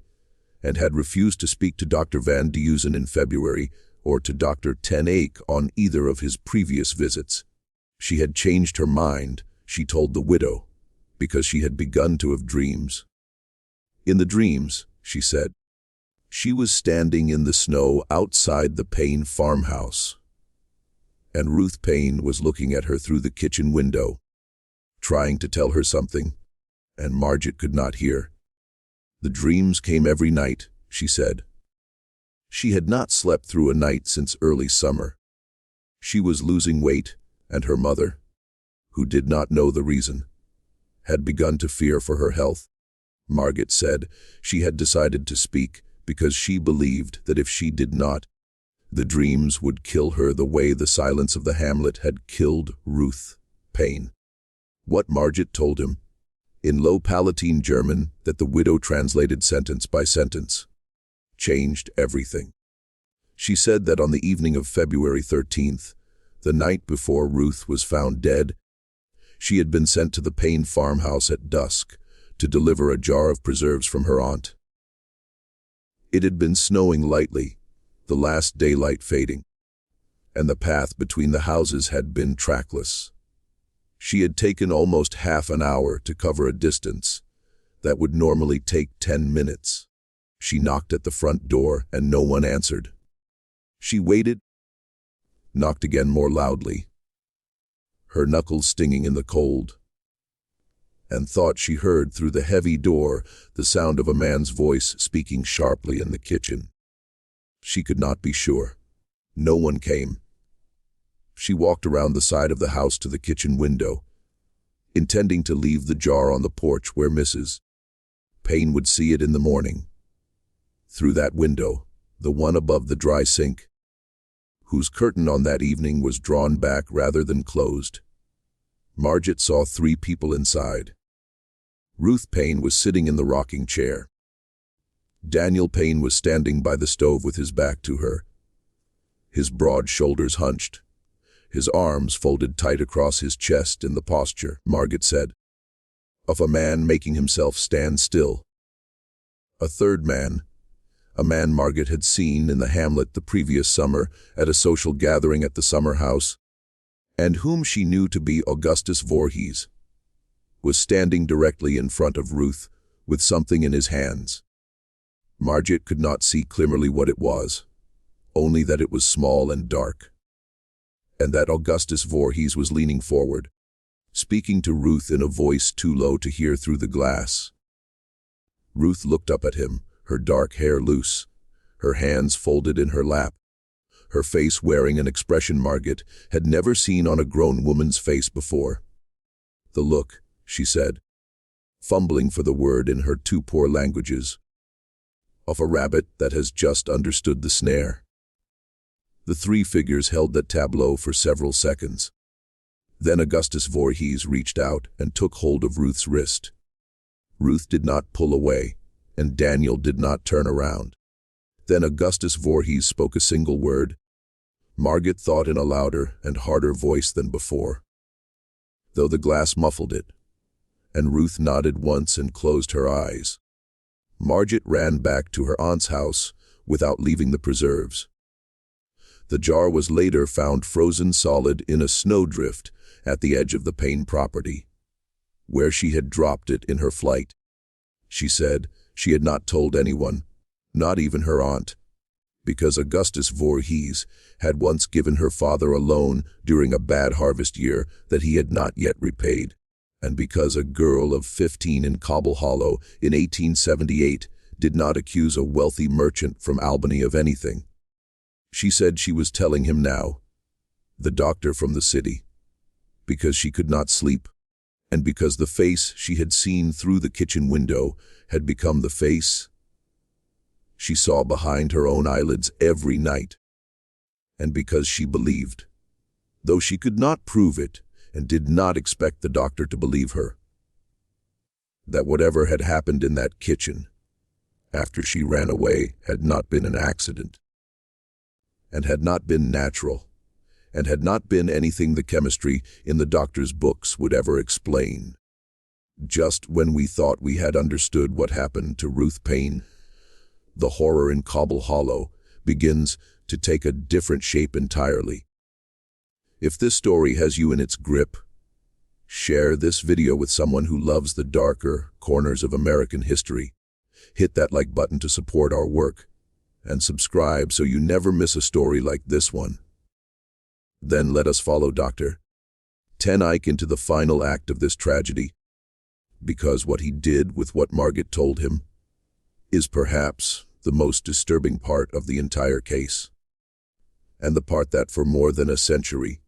and had refused to speak to Dr. Van Dusen in February or to Dr. Ten Eyck on either of his previous visits. She had changed her mind, she told the widow, because she had begun to have dreams. In the dreams, she said, she was standing in the snow outside the Paine farmhouse, and Ruth Paine was looking at her through the kitchen window, trying to tell her something, and Margit could not hear. The dreams came every night, she said. She had not slept through a night since early summer. She was losing weight, and her mother, who did not know the reason, had begun to fear for her health. Margit said she had decided to speak because she believed that if she did not, the dreams would kill her the way the silence of the hamlet had killed Ruth Paine. What Margit told him, in low Palatine German that the widow translated sentence by sentence, changed everything. She said that on the evening of February 13th, the night before Ruth was found dead, she had been sent to the Paine farmhouse at dusk to deliver a jar of preserves from her aunt. It had been snowing lightly, the last daylight fading, and the path between the houses had been trackless. She had taken almost half an hour to cover a distance that would normally take 10 minutes. She knocked at the front door and no one answered. She waited, knocked again more loudly, her knuckles stinging in the cold, and thought she heard through the heavy door the sound of a man's voice speaking sharply in the kitchen. She could not be sure. No one came. She walked around the side of the house to the kitchen window, intending to leave the jar on the porch where Mrs. Paine would see it in the morning. Through that window, the one above the dry sink, whose curtain on that evening was drawn back rather than closed, Margit saw 3 people inside. Ruth Paine was sitting in the rocking chair. Daniel Paine was standing by the stove with his back to her, his broad shoulders hunched, his arms folded tight across his chest in the posture, Margit said, of a man making himself stand still. A third man, a man Margit had seen in the hamlet the previous summer at a social gathering at the summer house, and whom she knew to be Augustus Voorhees, was standing directly in front of Ruth with something in his hands. Margit could not see clearly what it was, only that it was small and dark, and that Augustus Voorhees was leaning forward, speaking to Ruth in a voice too low to hear through the glass. Ruth looked up at him, her dark hair loose, her hands folded in her lap, her face wearing an expression Margit had never seen on a grown woman's face before. "The look," she said, fumbling for the word in her 2 poor languages, "of a rabbit that has just understood the snare." The 3 figures held that tableau for several seconds. Then Augustus Voorhees reached out and took hold of Ruth's wrist. Ruth did not pull away, and Daniel did not turn around. Then Augustus Voorhees spoke a single word. Margit thought in a louder and harder voice than before, though the glass muffled it, and Ruth nodded once and closed her eyes. Margit ran back to her aunt's house without leaving the preserves. The jar was later found frozen solid in a snowdrift at the edge of the Paine property, where she had dropped it in her flight. She said she had not told anyone, not even her aunt, because Augustus Voorhees had once given her father a loan during a bad harvest year that he had not yet repaid, and because a girl of 15 in Cobble Hollow in 1878 did not accuse a wealthy merchant from Albany of anything. She said she was telling him now, the doctor from the city, because she could not sleep, and because the face she had seen through the kitchen window had become the face she saw behind her own eyelids every night, and because she believed, though she could not prove it and did not expect the doctor to believe her, that whatever had happened in that kitchen after she ran away had not been an accident, and had not been natural, and had not been anything the chemistry in the doctor's books would ever explain. Just when we thought we had understood what happened to Ruth Paine, the horror in Cobble Hollow begins to take a different shape entirely. If this story has you in its grip, share this video with someone who loves the darker corners of American history. Hit that like button to support our work, and subscribe so you never miss a story like this one. Then let us follow Dr. Ten Eyck into the final act of this tragedy. because what he did with what Margaret told him is perhaps the most disturbing part of the entire case, and the part that for more than a century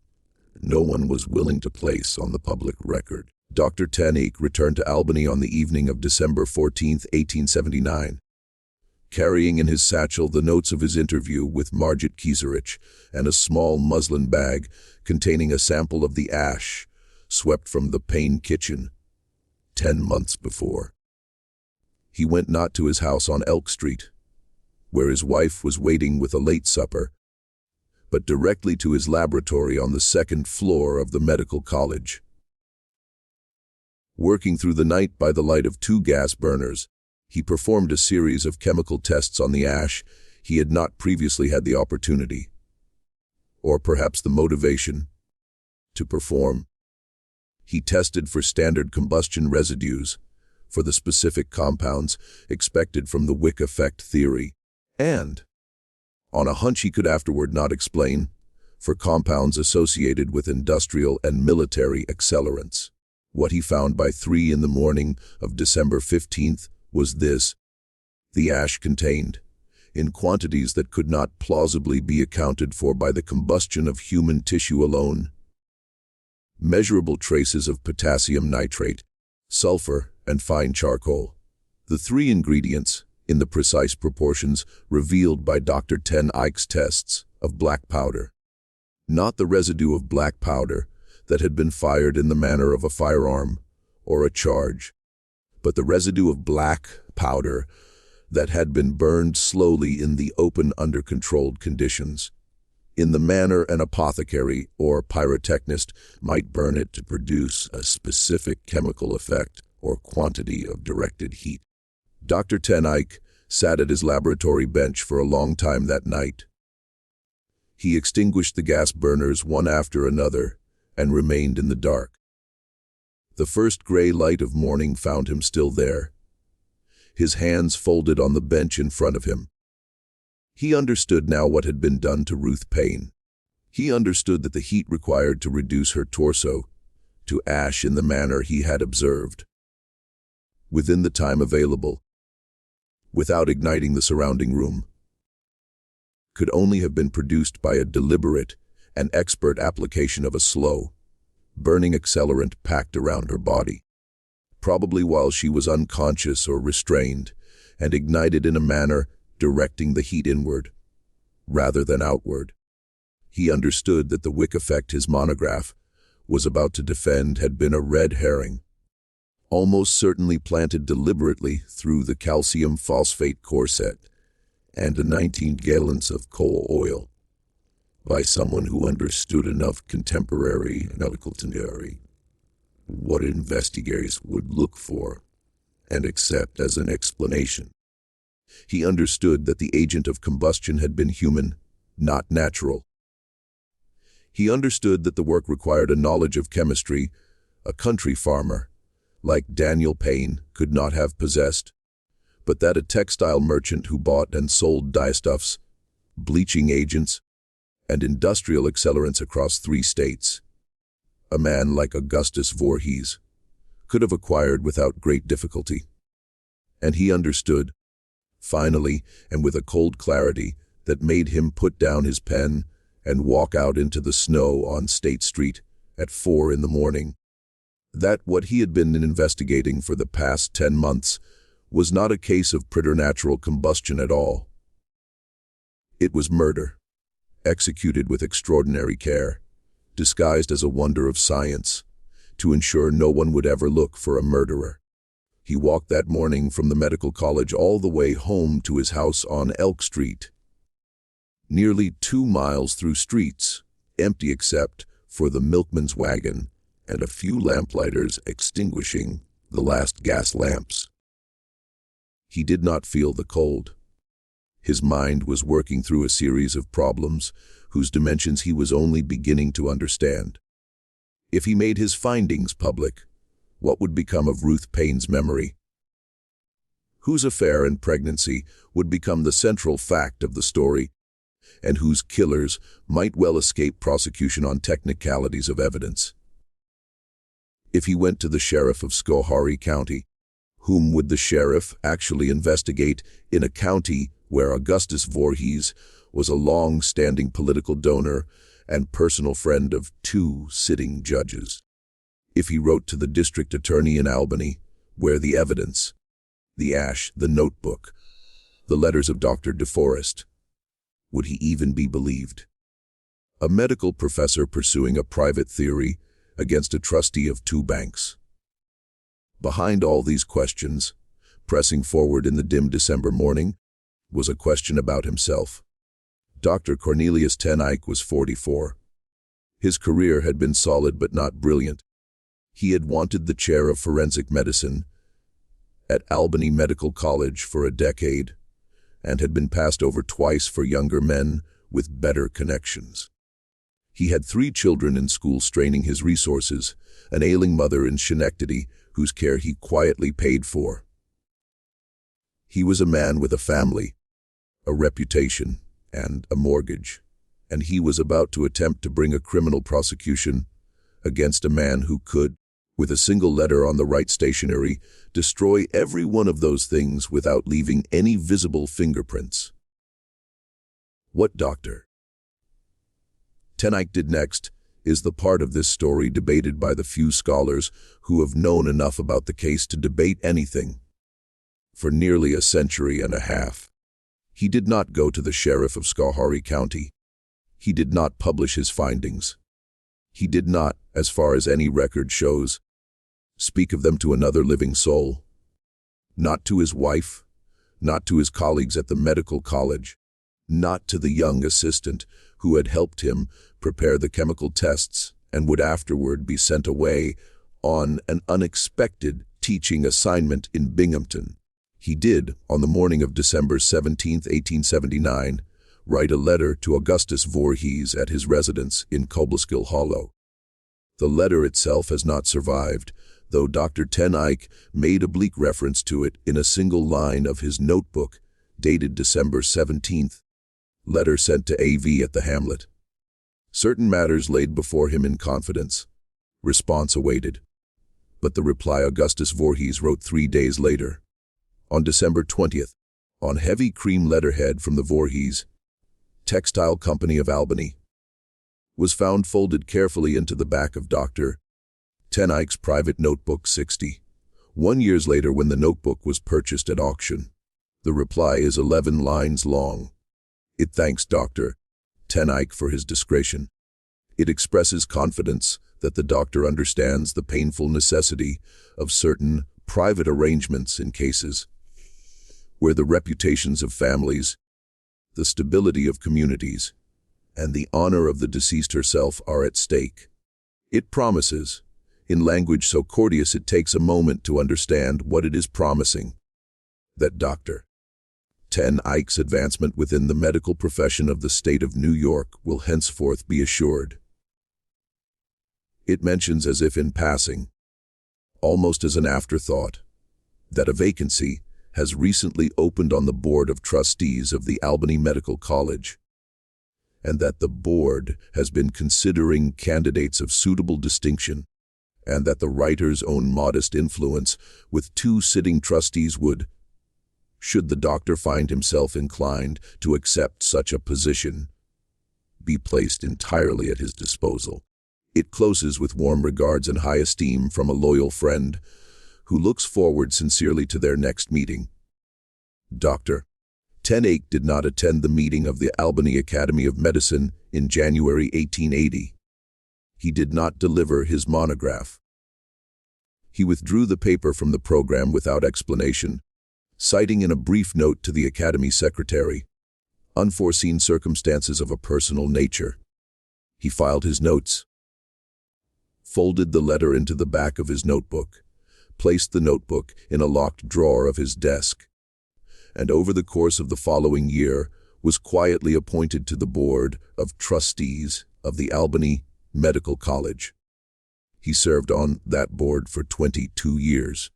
no one was willing to place on the public record. Dr. Paine returned to Albany on the evening of December 14, 1879, carrying in his satchel the notes of his interview with Margaret Kieserich and a small muslin bag containing a sample of the ash swept from the Paine kitchen 10 months before. He went not to his house on Elk Street, where his wife was waiting with a late supper, but directly to his laboratory on the second floor of the medical college. Working through the night by the light of 2 gas burners, he performed a series of chemical tests on the ash he had not previously had the opportunity, or perhaps the motivation, to perform. He tested for standard combustion residues, for the specific compounds expected from the wick effect theory, and, on a hunch he could afterward not explain, for compounds associated with industrial and military accelerants. What he found by 3 in the morning of December 15th was this: the ash contained, in quantities that could not plausibly be accounted for by the combustion of human tissue alone, measurable traces of potassium nitrate, sulfur, and fine charcoal. The 3 ingredients, in the precise proportions revealed by Dr. Paine's tests, of black powder. Not the residue of black powder that had been fired in the manner of a firearm or a charge, but the residue of black powder that had been burned slowly in the open under controlled conditions, in the manner an apothecary or pyrotechnist might burn it to produce a specific chemical effect or quantity of directed heat. Dr. Paine sat at his laboratory bench for a long time that night. He extinguished the gas burners one after another and remained in the dark. The first gray light of morning found him still there, his hands folded on the bench in front of him. He understood now what had been done to Ruth Paine. He understood that the heat required to reduce her torso to ash in the manner he had observed, within the time available, without igniting the surrounding room, could only have been produced by a deliberate and expert application of a slow, burning accelerant packed around her body, probably while she was unconscious or restrained, and ignited in a manner directing the heat inward, rather than outward. He understood that the wick effect his monograph was about to defend had been a red herring, almost certainly planted deliberately through the calcium phosphate corset and 19 gallons of coal oil by someone who understood enough contemporary medical theory what investigators would look for and accept as an explanation. He understood that the agent of combustion had been human, not natural. He understood that the work required a knowledge of chemistry a country farmer, like Daniel Paine, could not have possessed, but that a textile merchant who bought and sold dyestuffs, bleaching agents, and industrial accelerants across 3 states, a man like Augustus Voorhees, could have acquired without great difficulty. And he understood, finally, and with a cold clarity that made him put down his pen and walk out into the snow on State Street at 4 in the morning, that what he had been investigating for the past 10 months was not a case of preternatural combustion at all. It was murder, executed with extraordinary care, disguised as a wonder of science, to ensure no one would ever look for a murderer. He walked that morning from the medical college all the way home to his house on Elk Street, nearly 2 miles through streets, empty except for the milkman's wagon and a few lamplighters extinguishing the last gas lamps. He did not feel the cold. His mind was working through a series of problems whose dimensions he was only beginning to understand. If he made his findings public, what would become of Ruth Paine's memory? Whose affair and pregnancy would become the central fact of the story, and whose killers might well escape prosecution on technicalities of evidence? If he went to the sheriff of Schoharie County, whom would the sheriff actually investigate in a county where Augustus Voorhees was a long-standing political donor and personal friend of two sitting judges? If he wrote to the district attorney in Albany, where the evidence, the ash, the notebook, the letters of Dr. DeForest, would he even be believed? A medical professor pursuing a private theory against a trustee of two banks. Behind all these questions, pressing forward in the dim December morning, was a question about himself. Dr. Cornelius Ten Eyck was 44. His career had been solid but not brilliant. He had wanted the chair of forensic medicine at Albany Medical College for a decade and had been passed over twice for younger men with better connections. He had 3 children in school straining his resources, an ailing mother in Schenectady whose care he quietly paid for. He was a man with a family, a reputation, and a mortgage, and he was about to attempt to bring a criminal prosecution against a man who could, with a single letter on the right stationery, destroy every one of those things without leaving any visible fingerprints. What Dr. Ten Eyck did next is the part of this story debated by the few scholars who have known enough about the case to debate anything. For nearly a century and a half, he did not go to the sheriff of Schoharie County. He did not publish his findings. He did not, as far as any record shows, speak of them to another living soul. Not to his wife, not to his colleagues at the medical college, not to the young assistant who had helped him prepare the chemical tests and would afterward be sent away on an unexpected teaching assignment in Binghamton. He did, on the morning of December 17, 1879, write a letter to Augustus Voorhees at his residence in Coldest Hollow. The letter itself has not survived, though Dr. Ten Eyck made oblique reference to it in a single line of his notebook, dated December 17th, letter sent to A.V. at the Hamlet. Certain matters laid before him in confidence. Response awaited. But the reply Augustus Voorhees wrote 3 days later. On December 20th, on heavy cream letterhead from the Voorhees Textile Company of Albany, was found folded carefully into the back of Dr. Ten Eyck's private notebook 60. 1 year later, when the notebook was purchased at auction, the reply is 11 lines long. It thanks Dr. Ten Eyck for his discretion. It expresses confidence that the doctor understands the painful necessity of certain private arrangements in cases where the reputations of families, the stability of communities, and the honor of the deceased herself are at stake. It promises, in language so courteous it takes a moment to understand what it is promising, that Dr. Ten Eyck's advancement within the medical profession of the state of New York will henceforth be assured. It mentions, as if in passing, almost as an afterthought, that a vacancy has recently opened on the Board of Trustees of the Albany Medical College, and that the board has been considering candidates of suitable distinction, and that the writer's own modest influence with 2 sitting trustees would, should the doctor find himself inclined to accept such a position, be placed entirely at his disposal. It closes with warm regards and high esteem from a loyal friend who looks forward sincerely to their next meeting. Dr. Ten Eyck did not attend the meeting of the Albany Academy of Medicine in January 1880. He did not deliver his monograph. He withdrew the paper from the program without explanation, citing in a brief note to the Academy secretary unforeseen circumstances of a personal nature. He filed his notes, folded the letter into the back of his notebook, placed the notebook in a locked drawer of his desk, and over the course of the following year was quietly appointed to the Board of Trustees of the Albany Medical College. He served on that board for 22 years.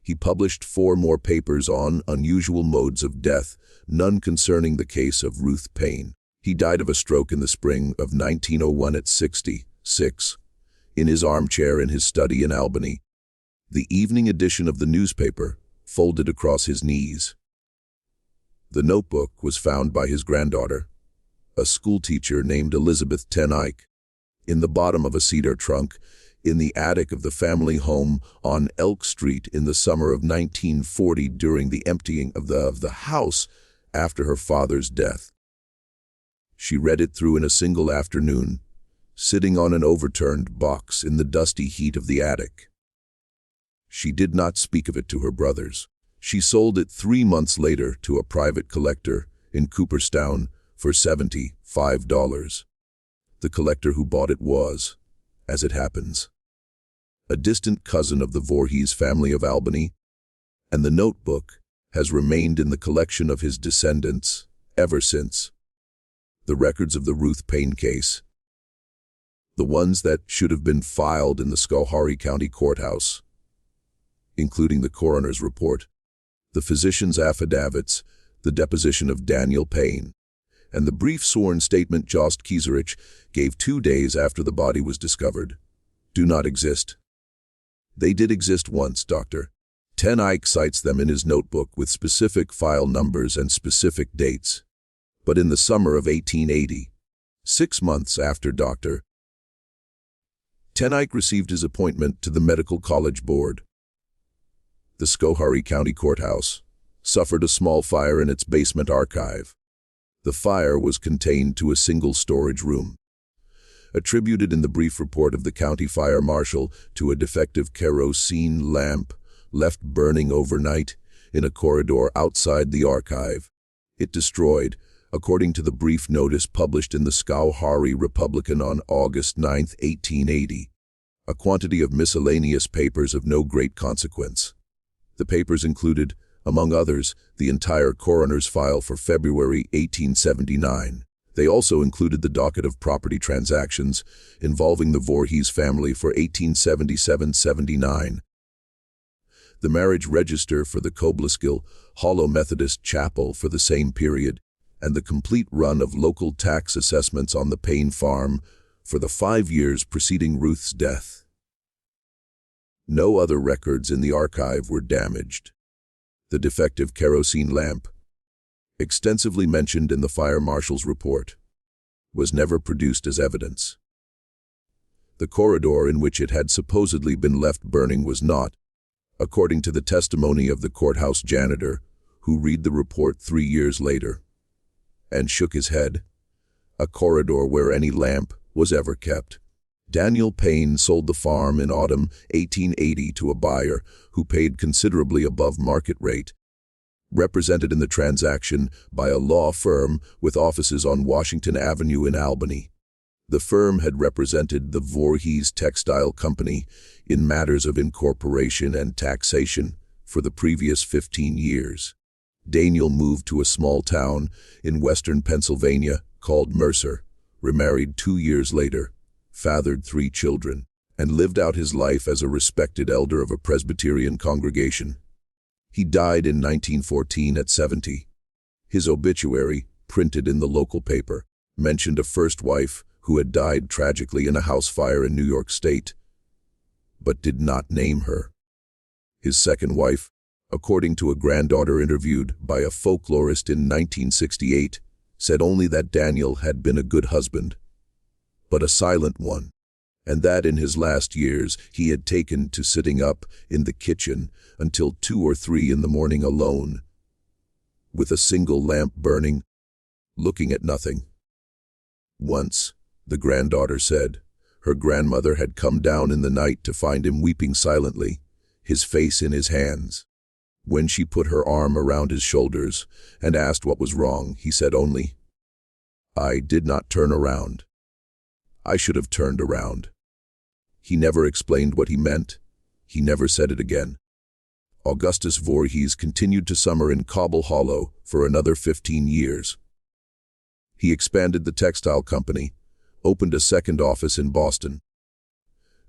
He published 4 more papers on unusual modes of death, none concerning the case of Ruth Paine. He died of a stroke in the spring of 1901 at 66. in his armchair in his study in Albany, the evening edition of the newspaper folded across his knees. The notebook was found by his granddaughter, a schoolteacher named Elizabeth Ten Eyck, in the bottom of a cedar trunk in the attic of the family home on Elk Street in the summer of 1940 during the emptying of the house after her father's death. She read it through in a single afternoon, sitting on an overturned box in the dusty heat of the attic. She did not speak of it to her brothers. She sold it 3 months later to a private collector in Cooperstown for $75. The collector who bought it was, as it happens, a distant cousin of the Voorhees family of Albany, and the notebook has remained in the collection of his descendants ever since. The records of the Ruth Paine case, the ones that should have been filed in the Schoharie County Courthouse, including the coroner's report, the physician's affidavits, the deposition of Daniel Paine, and the brief sworn statement Jost Kieserich gave 2 days after the body was discovered, do not exist. They did exist once, Dr. Ten Eyck cites them in his notebook with specific file numbers and specific dates. But in the summer of 1880, 6 months after Dr. Ten Eyck received his appointment to the Medical College Board, the Schoharie County Courthouse suffered a small fire in its basement archive. The fire was contained to a single storage room, attributed in the brief report of the county fire marshal to a defective kerosene lamp left burning overnight in a corridor outside the archive. It destroyed, according to the brief notice published in the Schoharie Republican on August 9, 1880, a quantity of miscellaneous papers of no great consequence. The papers included, among others, the entire coroner's file for February 1879. They also included the docket of property transactions involving the Voorhees family for 1877-79, the marriage register for the Combustion Hollow Methodist Chapel for the same period, and the complete run of local tax assessments on the Paine farm for the 5 years preceding Ruth's death. No other records in the archive were damaged. The defective kerosene lamp, extensively mentioned in the fire marshal's report, was never produced as evidence. The corridor in which it had supposedly been left burning was not, according to the testimony of the courthouse janitor, who read the report 3 years later, and shook his head, a corridor where any lamp was ever kept. Daniel Paine sold the farm in autumn 1880 to a buyer who paid considerably above market rate, represented in the transaction by a law firm with offices on Washington Avenue in Albany. The firm had represented the Voorhees Textile Company in matters of incorporation and taxation for the previous 15 years. Daniel moved to a small town in western Pennsylvania called Mercer, remarried 2 years later, fathered 3 children, and lived out his life as a respected elder of a Presbyterian congregation. He died in 1914 at 70. His obituary, printed in the local paper, mentioned a first wife who had died tragically in a house fire in New York State, but did not name her. His second wife, according to a granddaughter interviewed by a folklorist in 1968, said only that Daniel had been a good husband, but a silent one, and that in his last years he had taken to sitting up in the kitchen until 2 or 3 in the morning alone, with a single lamp burning, looking at nothing. Once, the granddaughter said, her grandmother had come down in the night to find him weeping silently, his face in his hands. When she put her arm around his shoulders and asked what was wrong, he said only, "I did not turn around. I should have turned around." He never explained what he meant. He never said it again. Augustus Voorhees continued to summer in Cobble Hollow for another 15 years. He expanded the textile company, opened a second office in Boston,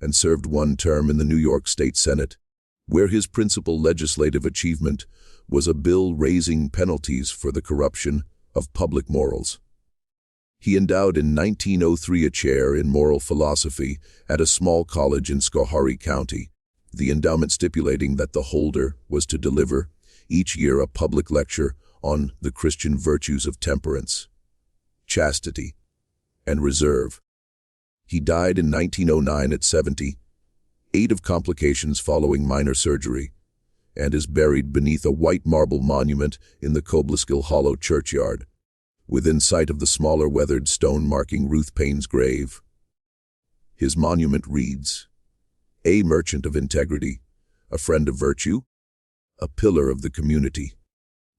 and served 1 term in the New York State Senate, where his principal legislative achievement was a bill raising penalties for the corruption of public morals. He endowed in 1903 a chair in moral philosophy at a small college in Schoharie County, the endowment stipulating that the holder was to deliver each year a public lecture on the Christian virtues of temperance, chastity, and reserve. He died in 1909 at 78 of complications following minor surgery, and is buried beneath a white marble monument in the Combustion Hollow churchyard, within sight of the smaller weathered stone marking Ruth Paine's grave. His monument reads, "A merchant of integrity, a friend of virtue, a pillar of the community.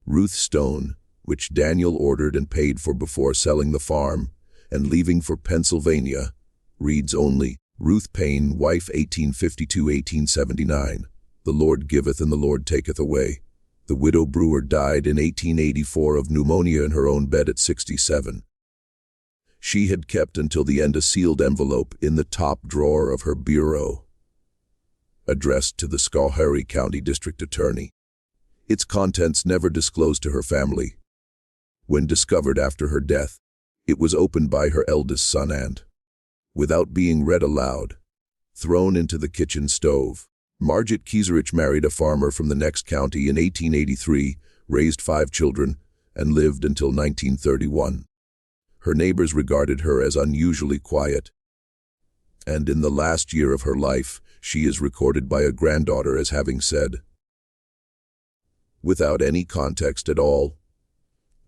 Ruth stone, which Daniel ordered and paid for before selling the farm and leaving for Pennsylvania, reads only, Ruth Paine, wife 1852-1879. The Lord giveth and the Lord taketh away. The widow brewer died in 1884 of pneumonia in her own bed at 67. She had kept until the end a sealed envelope in the top drawer of her bureau, addressed to the Schoharie County District Attorney. Its contents never disclosed to her family. When discovered after her death, it was opened by her eldest son and, without being read aloud, thrown into the kitchen stove. Margit Kieserich married a farmer from the next county in 1883, raised 5 children, and lived until 1931. Her neighbors regarded her as unusually quiet, and in the last year of her life, she is recorded by a granddaughter as having said, without any context at all,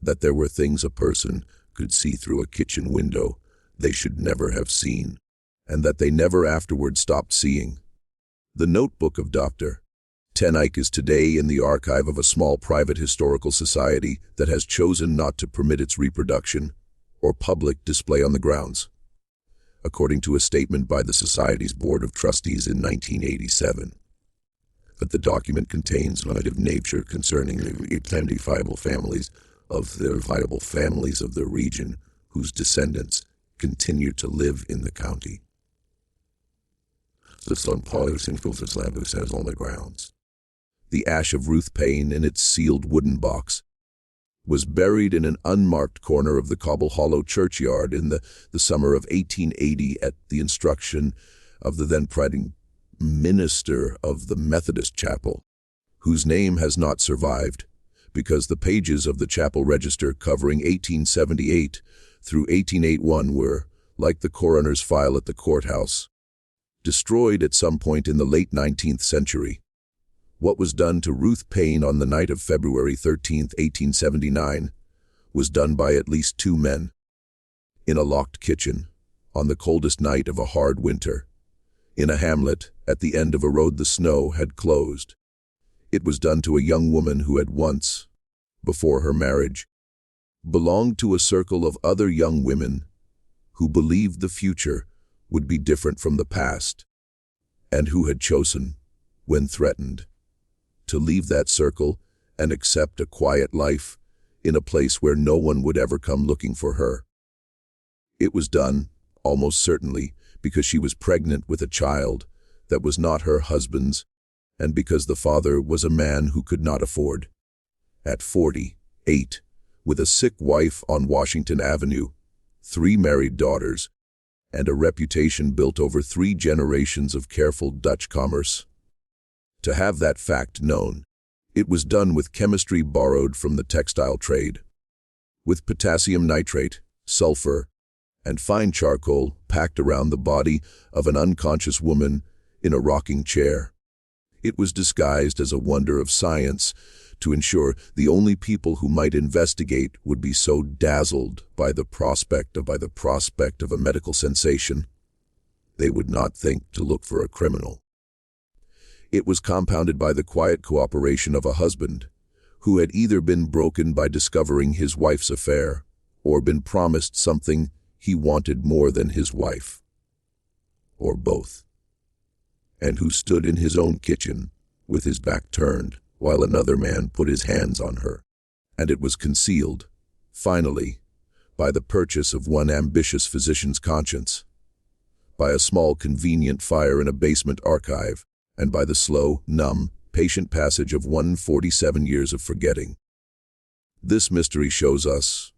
that there were things a person could see through a kitchen window they should never have seen, and that they never afterward stopped seeing. The notebook of Dr. Tenike is today in the archive of a small private historical society that has chosen not to permit its reproduction or public display on the grounds, according to a statement by the Society's Board of Trustees in 1987. But the document contains narrative nature concerning the identifiable families of the region whose descendants continue to live in the county. The sun polished and filters lamp says on the grounds. The ash of Ruth Paine in its sealed wooden box was buried in an unmarked corner of the Cobble Hollow churchyard in the summer of 1880 at the instruction of the then presiding minister of the Methodist chapel, whose name has not survived because the pages of the chapel register covering 1878 through 1881 were, like the coroner's file at the courthouse, destroyed at some point in the late 19th century. What was done to Ruth Paine on the night of February 13, 1879, was done by at least 2 men, in a locked kitchen, on the coldest night of a hard winter, in a hamlet at the end of a road the snow had closed. It was done to a young woman who had once, before her marriage, belonged to a circle of other young women who believed the future would be different from the past, and who had chosen, when threatened, to leave that circle and accept a quiet life in a place where no one would ever come looking for her. It was done, almost certainly, because she was pregnant with a child that was not her husband's, and because the father was a man who could not afford. At 48, with a sick wife on Washington Avenue, 3 married daughters, and a reputation built over 3 generations of careful Dutch commerce. To have that fact known, it was done with chemistry borrowed from the textile trade, with potassium nitrate, sulfur, and fine charcoal packed around the body of an unconscious woman in a rocking chair. It was disguised as a wonder of science to ensure the only people who might investigate would be so dazzled by the prospect of a medical sensation, they would not think to look for a criminal. It was compounded by the quiet cooperation of a husband who had either been broken by discovering his wife's affair or been promised something he wanted more than his wife, or both, and who stood in his own kitchen with his back turned while another man put his hands on her. And it was concealed, finally, by the purchase of one ambitious physician's conscience, by a small convenient fire in a basement archive, and by the slow, numb, patient passage of 147 years of forgetting. This mystery shows us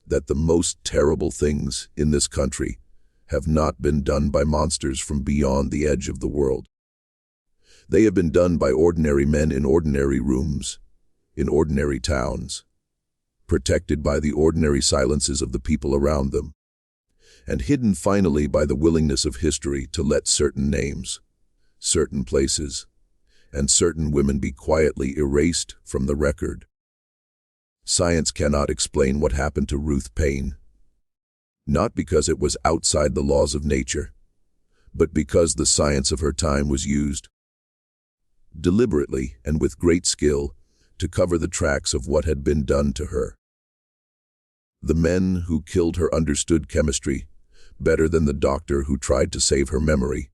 that the most terrible things in this country have not been done by monsters from beyond the edge of the world. They have been done by ordinary men in ordinary rooms, in ordinary towns, protected by the ordinary silences of the people around them, and hidden finally by the willingness of history to let certain names, certain places, and certain women be quietly erased from the record. Science cannot explain what happened to Ruth Paine, not because it was outside the laws of nature, but because the science of her time was used, deliberately and with great skill, to cover the tracks of what had been done to her. The men who killed her understood chemistry better than the doctor who tried to save her memory.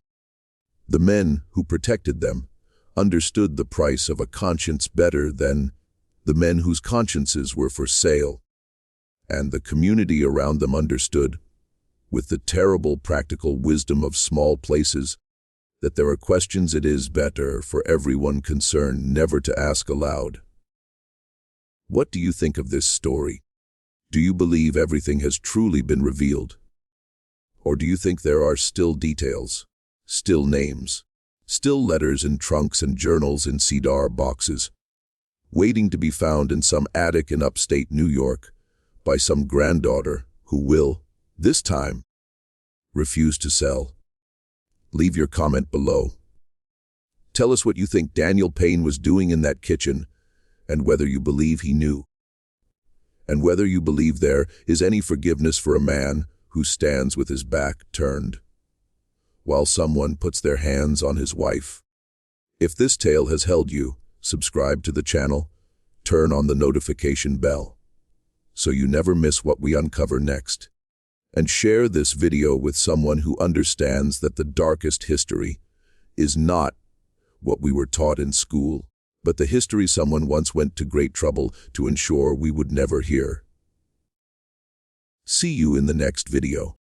The men who protected them understood the price of a conscience better than the men whose consciences were for sale. And the community around them understood, with the terrible practical wisdom of small places, that there are questions it is better for everyone concerned never to ask aloud. What do you think of this story? Do you believe everything has truly been revealed? Or do you think there are still details, still names, still letters in trunks and journals in cedar boxes, waiting to be found in some attic in upstate New York by some granddaughter who will, this time, refuse to sell? Leave your comment below. Tell us what you think Daniel Paine was doing in that kitchen, and whether you believe he knew. And whether you believe there is any forgiveness for a man who stands with his back turned, while someone puts their hands on his wife. If this tale has held you, subscribe to the channel, turn on the notification bell, so you never miss what we uncover next. And share this video with someone who understands that the darkest history is not what we were taught in school, but the history someone once went to great trouble to ensure we would never hear. See you in the next video.